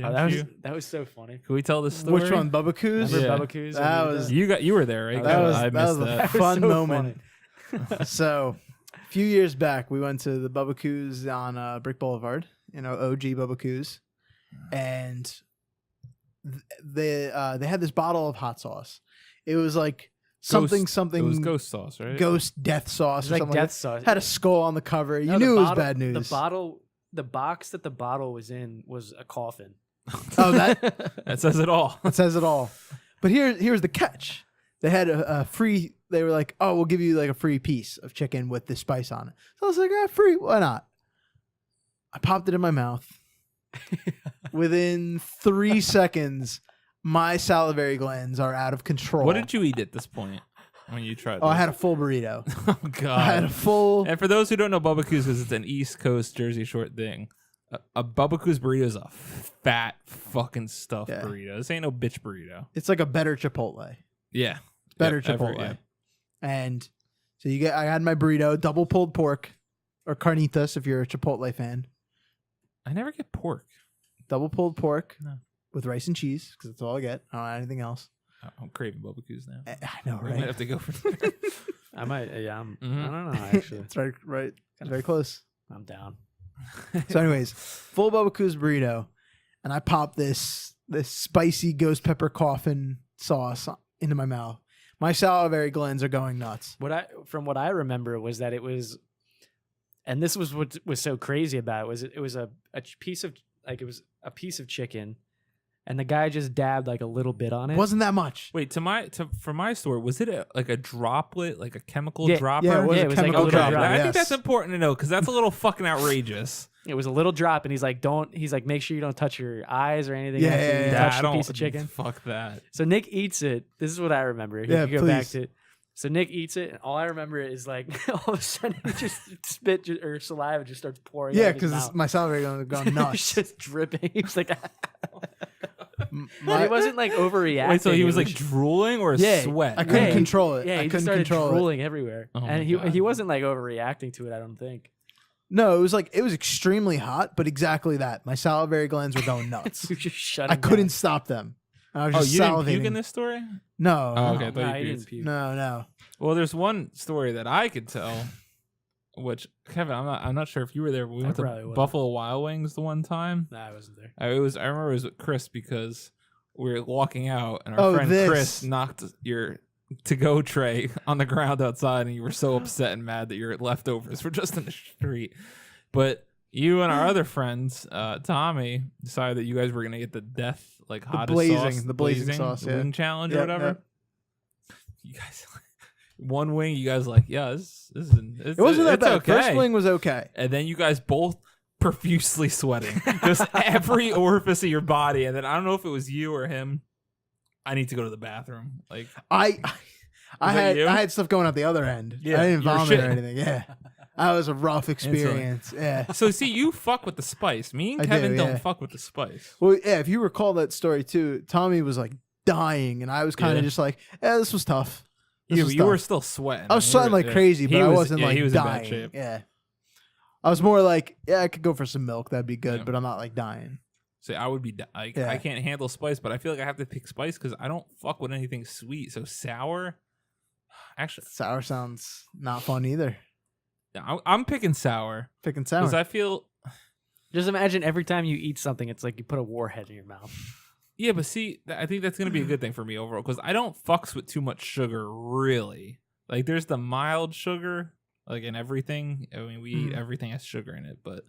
Oh, that was so funny. Can we tell this story? Which one? Bubba Coos? Yeah. Remember Bubba Coos? That was You were there, right? that was I that missed was a that. was fun so moment. So, a few years back, we went to the Bubba Coos on Brick Boulevard, OG Bubba Coos, and they had this bottle of hot sauce. It was like something. It was ghost sauce, right? Ghost death sauce It's or like something. death sauce. Had a skull on the cover. You No, knew the it was bottle- bad news. The box that the bottle was in was a coffin. Oh, that That says it all. that says it all. But here's the catch. They had a free. They were like, "Oh, we'll give you like a free piece of chicken with this spice on it." So I was like, free? Why not?" I popped it in my mouth. Within 3 seconds, my salivary glands are out of control. What did you eat at this point when you tried? Oh, I this? had a full burrito. Oh God! I had a full. And for those who don't know Bubba Coos, because it's an East Coast Jersey Shore thing, a Bubba Coos burrito is a fat fucking stuffed Yeah. burrito. This ain't no bitch burrito. It's like a better Chipotle. Yeah, Better Yep, Chipotle. yeah. And so I had my burrito, double pulled pork, or carnitas if you're a Chipotle fan. I never get pork. Double pulled pork No. with rice and cheese because that's all I get. I don't have anything else. I'm craving Bubba Coos now. I know, We might right? have to go for that. I might. Yeah. I Mhm. don't know. Actually, It's right, very close. I'm down. So, anyways, full Bubba Coos burrito, and I popped this spicy ghost pepper coffin sauce into my mouth. My salivary glands are going nuts. From what I remember was that it was, and this was what was so crazy about it was a piece of chicken, and the guy just dabbed like a little bit on it. Wasn't that much. Wait, for my story, was it like a droplet, like a chemical Yeah. dropper? Yeah, it was Yeah, a it was like a chemical little dropper. drop. I think yes. that's important to know because that's a little fucking outrageous. It was a little drop, and he's like, make sure you don't touch your eyes or anything. Yeah, after yeah, you yeah. touch the piece of chicken. Fuck that. So Nick eats it. This is what I remember. Yeah, You go back please. to it. So Nick eats it, and all I remember is like all of a sudden he just spit or saliva just starts pouring. Yeah, out of his because mouth. my salivary gone It's nuts. just dripping. He was like, My- he wasn't like overreacting. Wait, so he It was like drooling or Yeah, sweat? I couldn't Yeah, control it. Yeah, I he just couldn't started control it. drooling everywhere, Oh my and God. he wasn't like overreacting to it. I don't think. No, it was extremely hot, but exactly that. My salivary glands were going nuts. You just shut. I him couldn't down. stop them. I was Oh, just you didn't salivating. puke in this story? No, Oh, no, okay. I thought No, you he puked. didn't puke. no. Well, there's one story that I could tell, which Kevin, I'm not sure if you were there, but we went to probably wasn't. Buffalo Wild Wings the one time. Nah, I wasn't there. I remember it was with Chris because we were walking out and our Oh, friend this. Chris knocked your to-go tray on the ground outside, and you were so upset and mad that your leftovers were just in the street. But you and our other friends, Tommy, decided that you guys were gonna get the death like hottest sauce, the blazing sauce, yeah. wing challenge or Yep, whatever. yep. You guys, one wing, you guys like, yeah, this is It wasn't that it's bad. okay. First wing was okay. And then you guys both profusely sweating, just every orifice of your body. And then I don't know if it was you or him. I need to go to the bathroom. Like I that you? had stuff going out the other end. Yeah, I didn't you were vomit or shitting. anything. Yeah, that was a rough experience. Yeah. so. See, you fuck with the spice. Me and I Kevin do, don't yeah. fuck with the spice. Well, yeah. If you recall that story too, Tommy was like dying, and I was kind of Yeah. just like, "Yeah, this was tough." This Yeah, was but you were tough. still sweating. I was You sweating were- like yeah. crazy, but He I was- wasn't yeah, like he was in dying. bad shape. Yeah. I was more like, yeah, I could go for some milk. That'd be good, Yeah. but I'm not like dying. So I would be like, Yeah. I can't handle spice, but I feel like I have to pick spice because I don't fuck with anything sweet. So sour, actually, Sour sounds not fun either. I'm picking sour Picking sour. because I feel. Just imagine every time you eat something, it's like you put a warhead in your mouth. Yeah, but see, I think that's gonna be a good thing for me overall because I don't fucks with too much sugar really. Like, there's the mild sugar, like in everything. I mean, we eat everything has sugar in it, but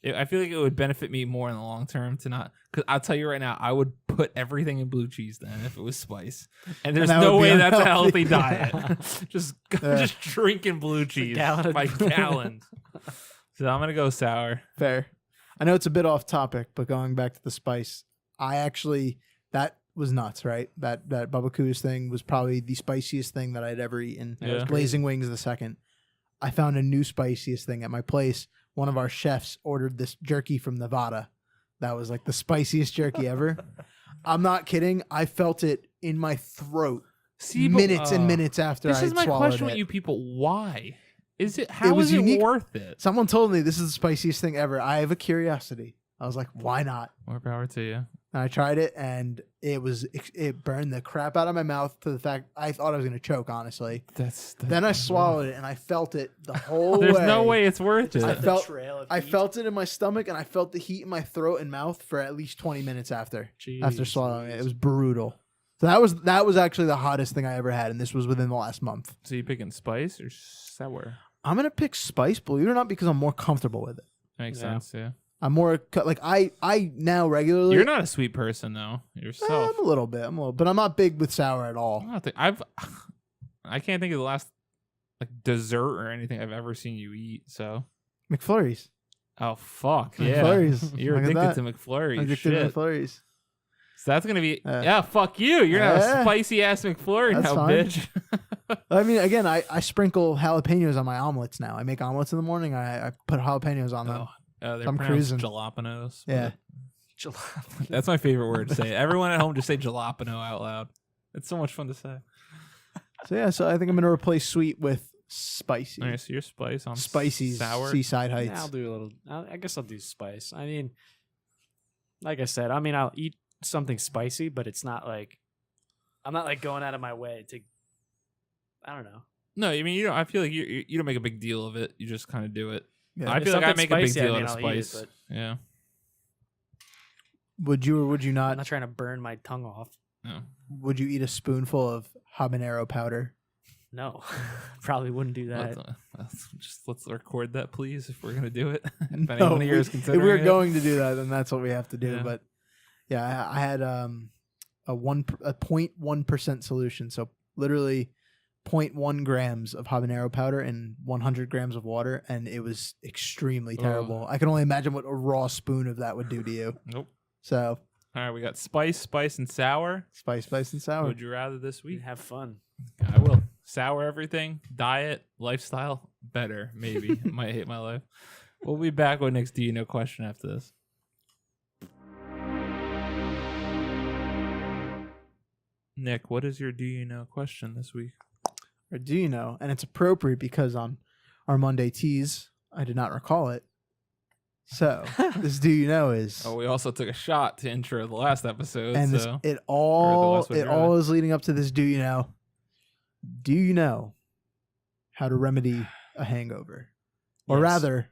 I feel like it would benefit me more in the long term to not. Because I'll tell you right now, I would put everything in blue cheese then if it was spice, and there's that no would be way that's a unhealthy. healthy diet. just drinking blue cheese gallon. by gallons. So I'm gonna go sour. Fair. I know it's a bit off topic, but going back to the spice, that was nuts, right? That Bubba Coos thing was probably the spiciest thing that I'd ever eaten. Yeah. Blazing Wings the second. I found a new spiciest thing at my place. One of our chefs ordered this jerky from Nevada. That was like the spiciest jerky ever. I'm not kidding. I felt it in my throat See, but, minutes and minutes after This I is my swallowed question it. with you people. Why is it? How was is it unique. worth it? Someone told me this is the spiciest thing ever. I have a curiosity. I was like, why not? More power to you. And I tried it, and it burned the crap out of my mouth to the fact I thought I was going to choke, honestly. Then I swallowed it, and I felt it the whole way. There's no way it's worth it. I felt trail of I heat. felt it in my stomach, and I felt the heat in my throat and mouth for at least 20 minutes after Jeez swallowing it. Louise. It was brutal. So that was actually the hottest thing I ever had, and this was within the last month. So you picking spice or sour? I'm going to pick spice, believe it or not, because I'm more comfortable with it. Makes Yeah. sense. Yeah. I'm more like I now regularly. You're not a sweet person though yourself. I'm a little bit. But I'm not big with sour at all. I don't think I can't think of the last like dessert or anything I've ever seen you eat. So McFlurries. oh fuck yeah, McFlurries. you're Look at addicted that. to McFlurry. Addicted Shit. to McFlurries. So that's gonna be Yeah. yeah. Fuck you. You're not a Yeah. spicy ass McFlurry That's now, fine. bitch. I mean, again, I sprinkle jalapenos on my omelets now. I make omelets in the morning. I put jalapenos on them. They're I'm pronounced cruising. jalapenos. Yeah. That's my favorite word to say. Everyone at home just say jalapeno out loud. It's so much fun to say. So I think I'm gonna replace sweet with spicy. All right, so your spice on Spicy sour. Seaside Yeah, Heights. I'll do a little. I guess I'll do spice. I mean, like I said, I'll eat something spicy, but it's not like I'm not like going out of my way to. I don't know. No, I mean I feel like you don't make a big deal of it. You just kind of do it. Yeah. I If feel like I something's make a big spicy, deal I out mean, of I'll eat it, spice. but- Yeah. Would you or would you I'm not? not trying to burn my tongue off. No. Would you eat a spoonful of habanero powder? No, probably wouldn't do that. Let's record that, please, if we're gonna do it. If No, anyone here is if considering we're it. going to do that, then that's what we have to do. Yeah. But Yeah, I had a 0.1% solution, so literally 0.1 grams of habanero powder and 100 grams of water, and it was extremely terrible. I can only imagine what a raw spoon of that would do to you. Nope. So, All right, we got spice, and sour. spice, and sour. Would you rather this week? Have fun. I will. Sour everything, diet, lifestyle, better, maybe. Might hate my life. We'll be back with Nick's Do You Know question after this. Nick, what is your Do You Know question this week? Or do you know? And it's appropriate because on our Monday tease, I did not recall it. So this Do You Know is... Oh, we also took a shot to intro the last episode. and so. it all Westwood Drive. is leading up to this. Do you know? Do you know how to remedy a hangover, or Yes. rather,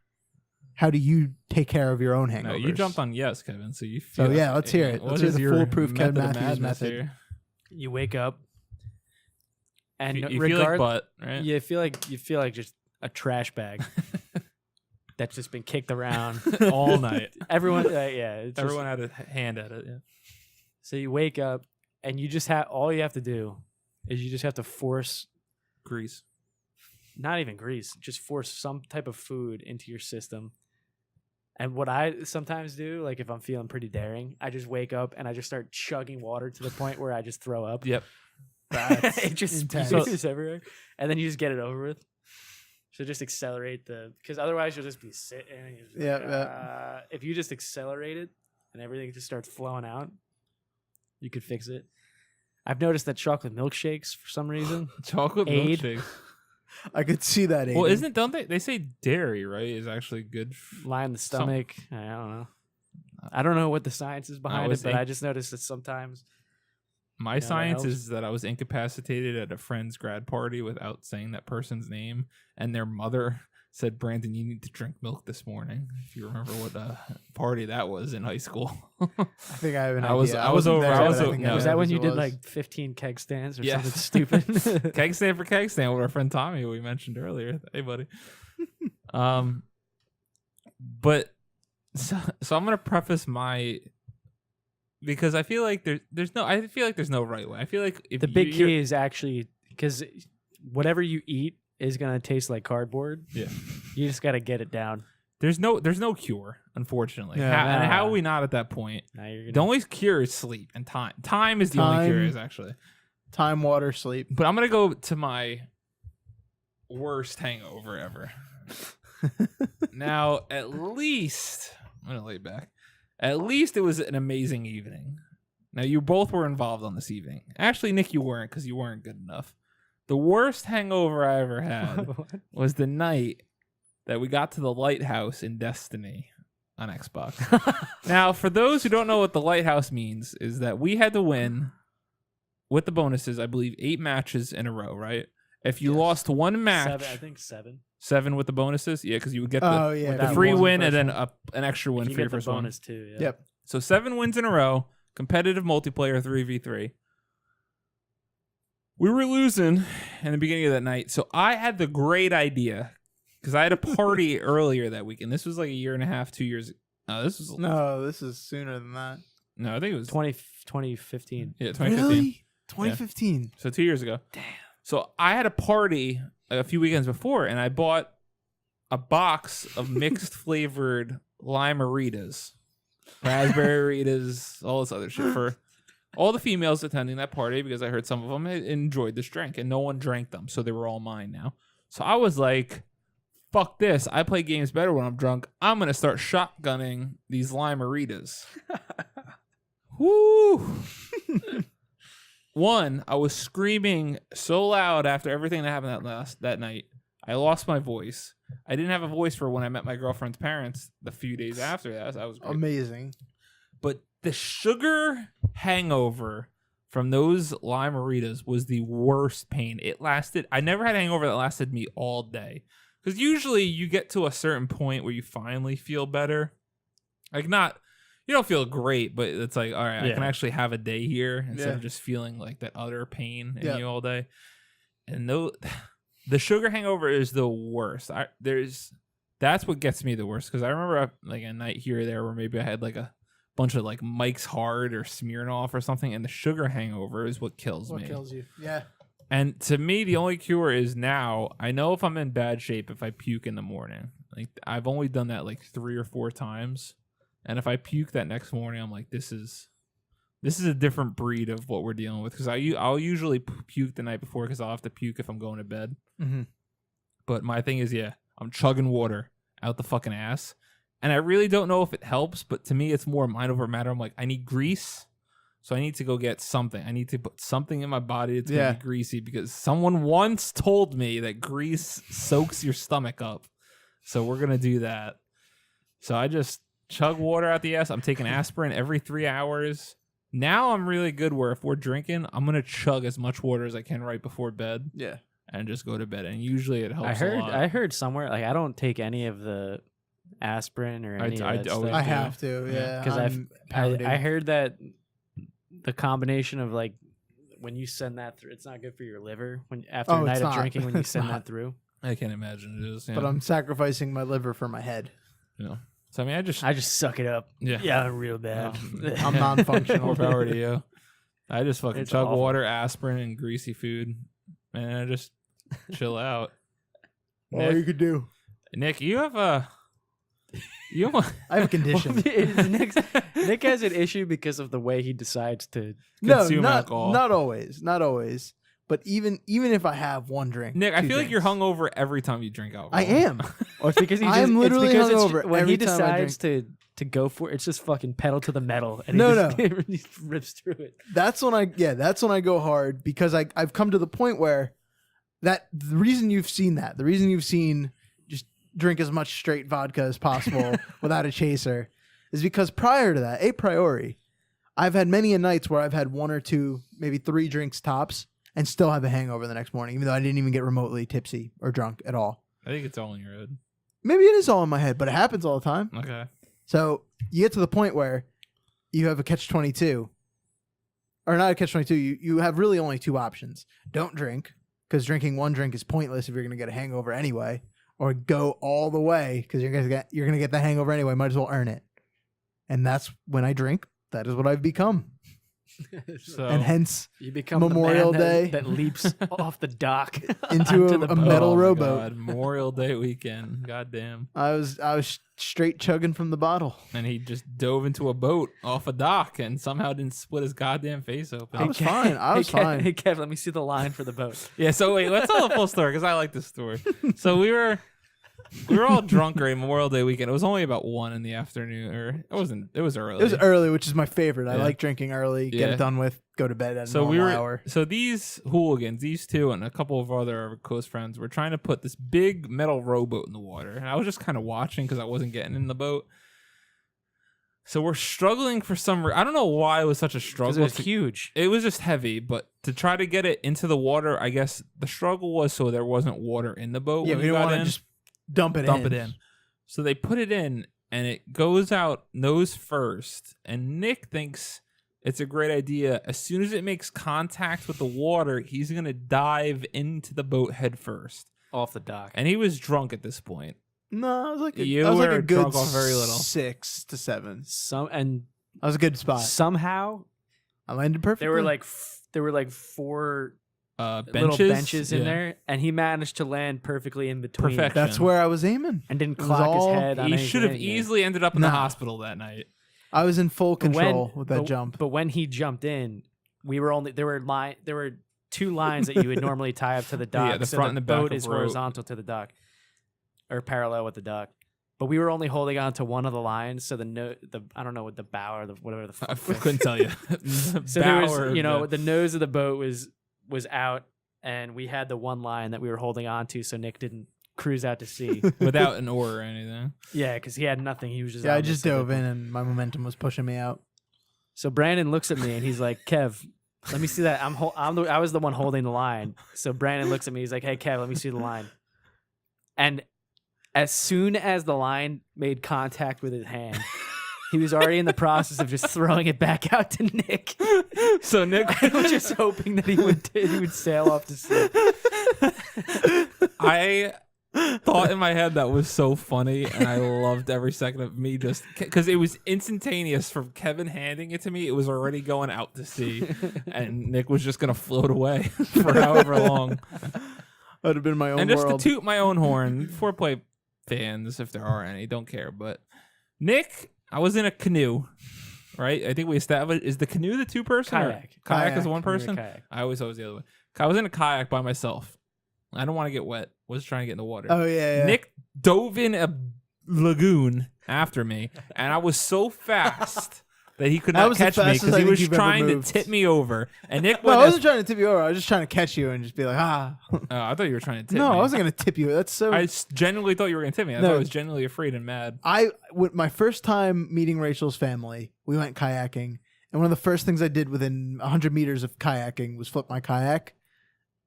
how do you take care of your own hangovers? No, you jumped on yes, Kevin. So you. So Feel yeah, let's hear it. What Let's hear is the your foolproof Kevin method of Matthews madness method. here? You wake up, and You feel like butt, right? you feel like just a trash bag that's just been kicked around all night. Everyone, it's just- Everyone had a hand at it. Yeah. So you wake up, and you just have all you have to do is you just have to force, Grease. not even grease, just force some type of food into your system. And what I sometimes do, like if I'm feeling pretty daring, I just wake up and I just start chugging water to the point where I just throw up. Yep. That's It just intense. spews everywhere, and then you just get it over with. So just accelerate because otherwise you'll just be sitting. And you're just like, Yeah. If you just accelerate it and everything just starts flowing out, you could fix it. I've noticed that chocolate milkshakes for some reason. Chocolate Aid. milkshake. I could see that. Well, Aiden. don't they say dairy, right, is actually good? Line the stomach. I don't know. I don't know what the science is behind it, was but think- I just noticed that sometimes. My that science helps. is that I was incapacitated at a friend's grad party without saying that person's name, and their mother said, "Brandon, you need to drink milk this morning." If you remember what party that was in high school. I think I have an I was- idea. I was wasn't over- there, I but was I o- think no. I Was know that when who you it did was. like 15 keg stands or Yeah. something stupid? Keg stand for keg stand with our friend Tommy, who we mentioned earlier. Hey, buddy. But so I'm gonna preface my because I feel like there's no right way. I feel like if The big you're- key is actually because whatever you eat is gonna taste like cardboard. Yeah. You just gotta get it down. there's no cure, unfortunately. Yeah. And how Nah. are we not at that point? Now you're gonna The only cure is sleep and time. Time is the only cure, Time. is actually. Time, water, sleep. But I'm gonna go to my worst hangover ever. Now, at least I'm gonna lay back. At least it was an amazing evening. Now, you both were involved on this evening. Actually, Nick, you weren't because you weren't good enough. The worst hangover I ever had was the night that we got to the lighthouse in Destiny on Xbox. Now, for those who don't know what the lighthouse means, is that we had to win with the bonuses, I believe, 8 matches in a row, right? If you Yes. lost one match, 7, I think 7. 7 with the bonuses, yeah, because you would get the, Oh yeah, with the that free one win and person. then an extra win You for your get the first bonus too. Yeah. Yep. So 7 wins in a row, competitive multiplayer 3v3. We were losing in the beginning of that night, so I had the great idea because I had a party earlier that weekend. This was like a year and a half, 2 years. No, this was No, this is sooner than that. no, I think it was 2015. yeah, 2015. Really? 2015. So 2 years ago. Damn. So I had a party a few weekends before, and I bought a box of mixed flavored lime-aritas, raspberry Ritas, all this other shit for all the females attending that party because I heard some of them had enjoyed this drink, and no one drank them, so they were all mine now. So I was like, fuck this. I play games better when I'm drunk. I'm going to start shotgunning these lime-aritas. Woo! One, I was screaming so loud after everything that happened that night. I lost my voice. I didn't have a voice for when I met my girlfriend's parents the few days after that. So that was great. Amazing. But the sugar hangover from those lime-aritas was the worst pain. It lasted. I never had a hangover that lasted me all day. Because usually you get to a certain point where you finally feel better. Like you don't feel great, but it's like, all right, I can Yeah. actually have a day here instead Yeah. of just feeling like that utter pain in Yeah. you all day. And the sugar hangover is the worst. That's what gets me the worst. Because I remember like a night here or there where maybe I had like a bunch of like Mike's Hard or Smirnoff or something, and the sugar hangover is what kills me. What kills you? Yeah. And to me, the only cure is now I know if I'm in bad shape if I puke in the morning. Like I've only done that like 3 or 4 times, and if I puke that next morning, I'm like, this is a different breed of what we're dealing with. Because I'll usually puke the night before because I'll have to puke if I'm going to bed. Mm-hmm. But my thing is, I'm chugging water out the fucking ass, and I really don't know if it helps. But to me, it's more mind over matter. I'm like, I need grease. So I need to go get something. I need to put something in my body that's going to be greasy because someone once told me that grease soaks your stomach up. So we're going to do that. So I just chug water out the ass. I'm taking aspirin every 3 hours. Now I'm really good where if we're drinking, I'm going to chug as much water as I can right before bed. Yeah. And just go to bed. And usually it helps a lot. I heard somewhere, like I don't take any of the aspirin or any of that stuff. I have to, yeah. Because I heard that the combination of like when you send that through, it's not good for your liver when after a night of drinking when you send that through. I can't imagine it is. But I'm sacrificing my liver for my head. Yeah. So I mean, I just suck it up. Yeah, real bad. I'm non-functional. More power to you. I just fucking chug awful. water, aspirin, and greasy food, and I just chill out. All you could do. Nick, you have a. I have a condition. Nick has an issue because of the way he decides to consume alcohol. Not always. But even if I have one drink, Nick, I feel like you're hungover every time you drink alcohol. I am. Or it's because I'm literally hungover when every he time I decides to go for it. It's just fucking pedal to the metal, and he just rips through it. That's when I go hard because I've come to the point where the reason you've seen just drink as much straight vodka as possible without a chaser is because prior to that, a priori, I've had many a nights where I've had 1 or 2, maybe 3 drinks tops and still have a hangover the next morning, even though I didn't even get remotely tipsy or drunk at all. I think it's all in your head. Maybe it is all in my head, but it happens all the time. Okay. So you get to the point where you have a catch-22, or not a catch-22. You have really only 2 options: don't drink, because drinking 1 drink is pointless if you're going to get a hangover anyway, or go all the way because you're going to get the hangover anyway. Might as well earn it. And that's when I drink. That is what I've become. So And hence You become Memorial the man Day that leaps off the dock into onto a the boat. metal oh my rowboat. God, Memorial Day weekend. God damn. I was straight chugging from the bottle. And he just dove into a boat off a dock and somehow didn't split his goddamn face open. I was fine. I was fine. Hey, Kev, let me see the line for the boat. Yeah, so wait, let's tell the full story because I like this story. So we were all drunk during Memorial Day weekend. It was only about 1 in the afternoon, or it was early. It was early, which is my favorite. I Yeah. like drinking early, get Yeah. it done with, go to bed at a So normal we were hour. so these hooligans, these 2 and a couple of other close friends were trying to put this big metal rowboat in the water. And I was just kind of watching because I wasn't getting in the boat. So we're struggling for I don't know why it was such a struggle. Because it was huge. It was just heavy, but to try to get it into the water, I guess the struggle was so there wasn't water in the boat. Yeah, when we you don't got want in. to just dump it in. So they put it in, and it goes out nose first. And Nick thinks it's a great idea. As soon as it makes contact with the water, he's going to dive into the boat head first. Off the dock. And he was drunk at this point. No, I was like You I was like were a good drunk off very little. 6 to 7. That was a good spot. Somehow I landed perfectly. there were like 4 Benches? little benches in Yeah. there, and he managed to land perfectly in between. Perfection. That's where I was aiming. And didn't It was clock his all- head on He should have anything. easily ended up in the Nah. hospital that night. I was in full But control with that jump. But when he jumped in, there were 2 lines that you would normally tie up to the dock. Yeah, the so front and the back boat of is rope. horizontal to the dock, or parallel with the dock. But we were only holding on to one of the lines, so I don't know what the bow or whatever the I fuck. couldn't tell you. So there was, the nose of the boat was out, and we had the one line that we were holding on to, so Nick didn't cruise out to sea. without an oar or anything. Yeah, because he had nothing. He was just Yeah, on I the just side. dove in and my momentum was pushing me out. So Brandon looks at me and he's like, "Kev, let me see that." I was the one holding the line. So Brandon looks at me. He's like, "Hey, Kev, let me see the line." And as soon as the line made contact with his hand, he was already in the process of just throwing it back out to Nick. So Nick I was just hoping that he would sail off to sea. thought in my head that was so funny, and I loved every second of me just because it was instantaneous from Kevin handing it to me. It was already going out to sea, and Nick was just gonna float away for however long. That would have been my own And just world. to toot my own horn, foreplay fans, if there are any, don't care. But Nick, I was in a canoe, right? I think we established, is the canoe the two person? Kayak. Kayak is the one Canoe or person? kayak. I always the other way. I was in a kayak by myself. I don't want to get wet. Was trying to get in the water. Oh yeah. Nick dove in a lagoon after me, and I was so fast that he could That not was the catch me fastest because I he think was you've ever trying to moved. tip me over. And Nick No, I went wasn't trying to tip you over. I was just trying to catch you and just be like, ah. oh, I thought you were trying to tip No, me. I wasn't gonna tip you. That's so. genuinely thought you were going to tip me. I No. thought I was genuinely afraid and mad. With my first time meeting Rachel's family, we went kayaking, and one of the first things I did within 100 meters of kayaking was flip my kayak,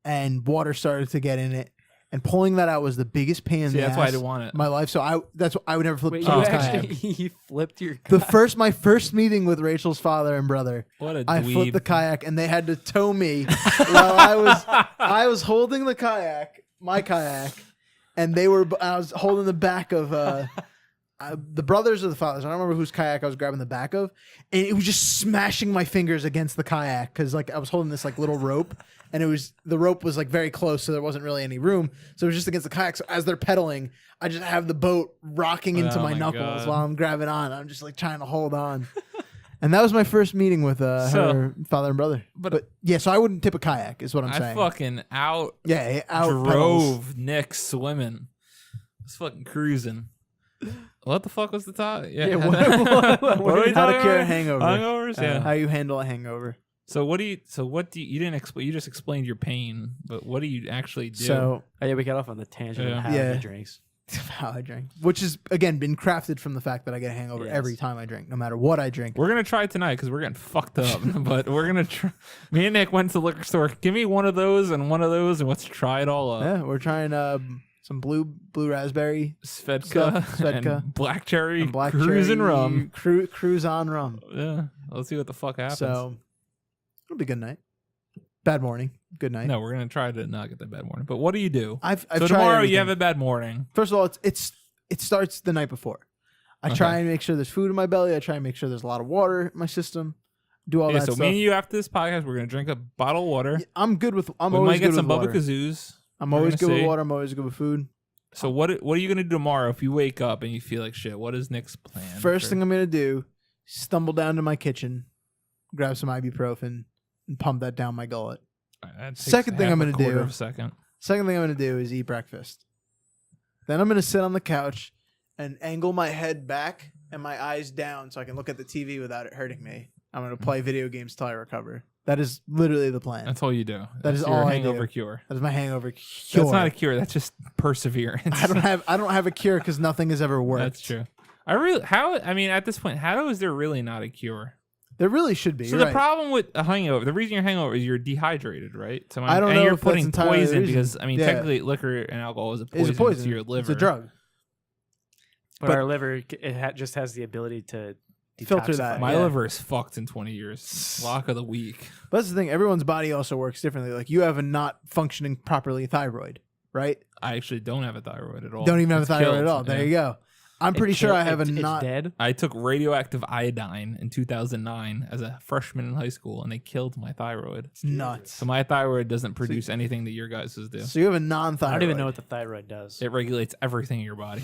and water started to get in it, and pulling that out was the biggest pain in See, the that's ass why I didn't want it. of my life. So I would never flip Wait, you Tom's kayak. actually you flipped your My first meeting with Rachel's father and brother, What a I dweeb. flipped the kayak, and they had to tow me while I was holding my kayak, and I was holding the back of the brothers or the fathers. I don't remember whose kayak I was grabbing the back of, and it was just smashing my fingers against the kayak because like I was holding this like little rope, and the rope was like very close, so there wasn't really any room. So it was just against the kayak. So as they're pedaling, I just have the boat rocking into Oh my my knuckles God. while I'm grabbing on. I'm just like trying to hold on. And that was my first meeting with her father and brother. But Yeah, so I wouldn't tip a kayak, is what I'm I saying. fucking out Yeah, out pedals. drove Nick swimming. I was fucking cruising. What the fuck was the top? Yeah, what are we How to talking cure a about? hangover. Hangovers, yeah. How you handle a hangover. So what do you didn't explain? You just explained your pain, but what do you actually do? So Oh yeah, we got off on the tangent Yeah. of how Yeah. he drinks. how I drink, which has again been crafted from the fact that I get a hangover Yes. every time I drink, no matter what I drink. we're gonna try it tonight because we're getting fucked up. But we're gonna try. Me and Nick went to the liquor store. Give me one of those, and let's try it all up. Yeah, we're trying some blue raspberry Svedka, Stuff, Svedka. and black cherry, and black cruising cherry, rum. cruise on rum. Yeah, let's see what the fuck happens. So it'll be a good night. Bad morning, good night. no, we're gonna try to not get that bad morning. But what do you do? I've So tried tomorrow everything. you have a bad morning. First of all, it starts the night before. I Okay. try and make sure there's food in my belly. I try and make sure there's a lot of water in my system. Do all Yeah, that so stuff. me and you after this podcast, we're gonna drink a bottle of water. I'm good with. I'm we always might get good some with Bubba water. Kazoos. I'm We're always gonna good with see. water. I'm always good with food. So what are you gonna do tomorrow if you wake up and you feel like shit? What is Nick's plan? First for- thing I'm gonna do, stumble down to my kitchen, grab some ibuprofen, and pump that down my gullet. That takes Second thing half I'm a gonna quarter do- of a second. Second thing I'm gonna do is eat breakfast. Then I'm gonna sit on the couch and angle my head back and my eyes down so I can look at the TV without it hurting me. I'm gonna play video games till I recover. That is literally the plan. That's all you do. That That's is your all I hangover do. cure. That is my hangover cure. That's not a cure. That's just perseverance. I don't have a cure because nothing has ever worked. That's true. I mean, at this point, how is there really not a cure? There really should be. So You're the right. problem with a hangover, the reason you're hangover is you're dehydrated, right? So I don't and know you're if that's putting entirely the poison reason. because I mean, Yeah. technically, liquor and alcohol is a It's poison, a poison to your liver. It's a drug. But, But- our liver just has the ability to Filter detoxify. that. My Yeah. liver is fucked in 20 years. Lock of the week. But that's the thing. Everyone's body also works differently. Like you have a not functioning properly thyroid, right? I actually don't have a thyroid at all. Don't even have a It's thyroid killed. at all. There Yeah. you go. I'm pretty sure I have a it's not. dead. I took radioactive iodine in 2009 as a freshman in high school, and they killed my thyroid. It's nuts. So my thyroid doesn't produce anything that your guys' do. So you have a non-thyroid. I don't even know what the thyroid does. It regulates everything in your body.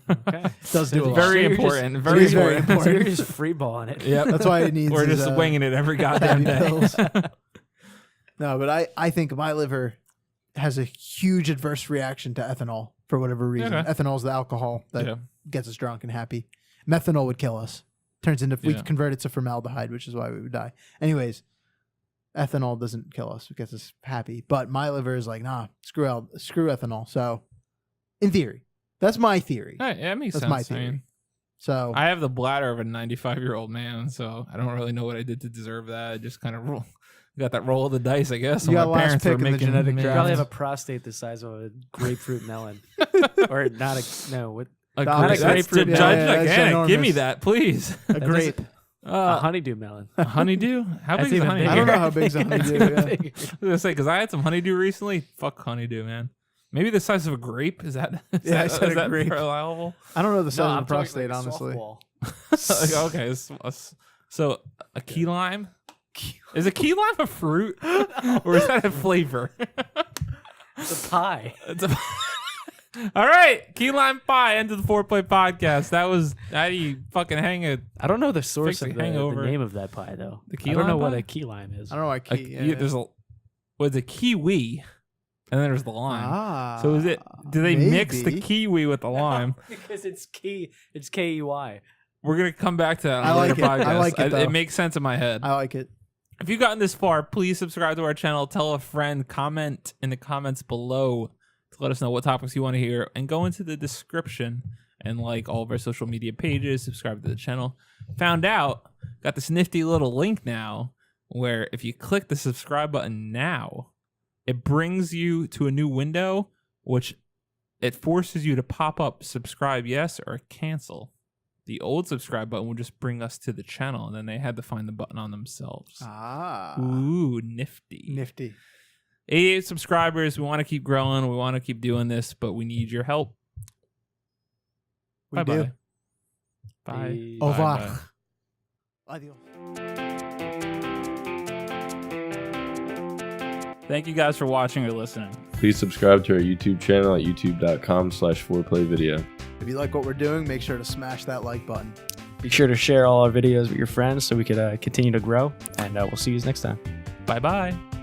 Okay. It does do a So lot. Very you're just- important. it Very is very important. So you're important. just freeballing it. Yep. That's why it needs. We're his, just winging it every goddamn day. pills. No, but I think my liver has a huge adverse reaction to ethanol for whatever reason. Okay. Ethanol is the alcohol that Yeah. gets us drunk and happy. Methanol would kill us. Turns into we Yeah. convert it to formaldehyde, which is why we would die. Anyways, ethanol doesn't kill us; it gets us happy. But my liver is like, nah, screw ethanol. So, in theory, that's my theory. All right, yeah, that makes That's sense. my I theory. mean, So I have the bladder of a 95-year-old man, so I don't really know what I did to deserve that. I just kind of got that roll of the dice, I guess. You got my last parents pick were in the making genetic You draft. probably have a prostate the size of a grapefruit melon, or not a no. What a Not grape. a That's grapefruit. the Yeah, judge. yeah, Like, that's yeah, give me ginormous. that, please. a grape. a honeydew melon? Honeydew? How That's big is a even honeydew? I don't know bigger. how big's a That's honeydew. even Yeah. bigger. I was gonna say because I had some honeydew recently. Fuck honeydew, man. Maybe the size of a grape. Is that? Yeah, I said is a that grape. reliable? I don't know the size No, of I'm the talking prostate, like a honestly. softball. Like, okay, so a key lime. Is a key lime a fruit, or is that a flavor? It's a pie. It's a All right, key lime pie. End of the Foreplay podcast. That was how do you fucking hang a I don't know the source Fix of the hangover. the name of that pie though. The key I don't know lime what pie? a key lime is. I don't know why a key. Yeah, there's a what's a kiwi, and then there's the lime. Ah, So is it? Do they mix the maybe. kiwi with the lime? because it's key. It's KEY. We're gonna come back to that on I a like later it. podcast. I like it, though. It makes sense in my head. I like it. If you've gotten this far, please subscribe to our channel. Tell a friend. Comment in the comments below to let us know what topics you want to hear, and go into the description and like all of our social media pages. Subscribe to the channel. Found out, got this nifty little link now where if you click the subscribe button now, it brings you to a new window, which it forces you to pop up subscribe yes or cancel. The old subscribe button would just bring us to the channel, and then they had to find the button on themselves. Ah, Ooh, nifty. nifty. 88 subscribers. We want to keep growing. We want to keep doing this, but we need your help. We Bye-bye. do. Bye. Au revoir. Bye-bye. Adios. Thank you guys for watching or listening. Please subscribe to our YouTube channel at youtube.com/4playvideo. If you like what we're doing, make sure to smash that like button. Be sure to share all our videos with your friends so we could continue to grow. And we'll see you next time. Bye-bye.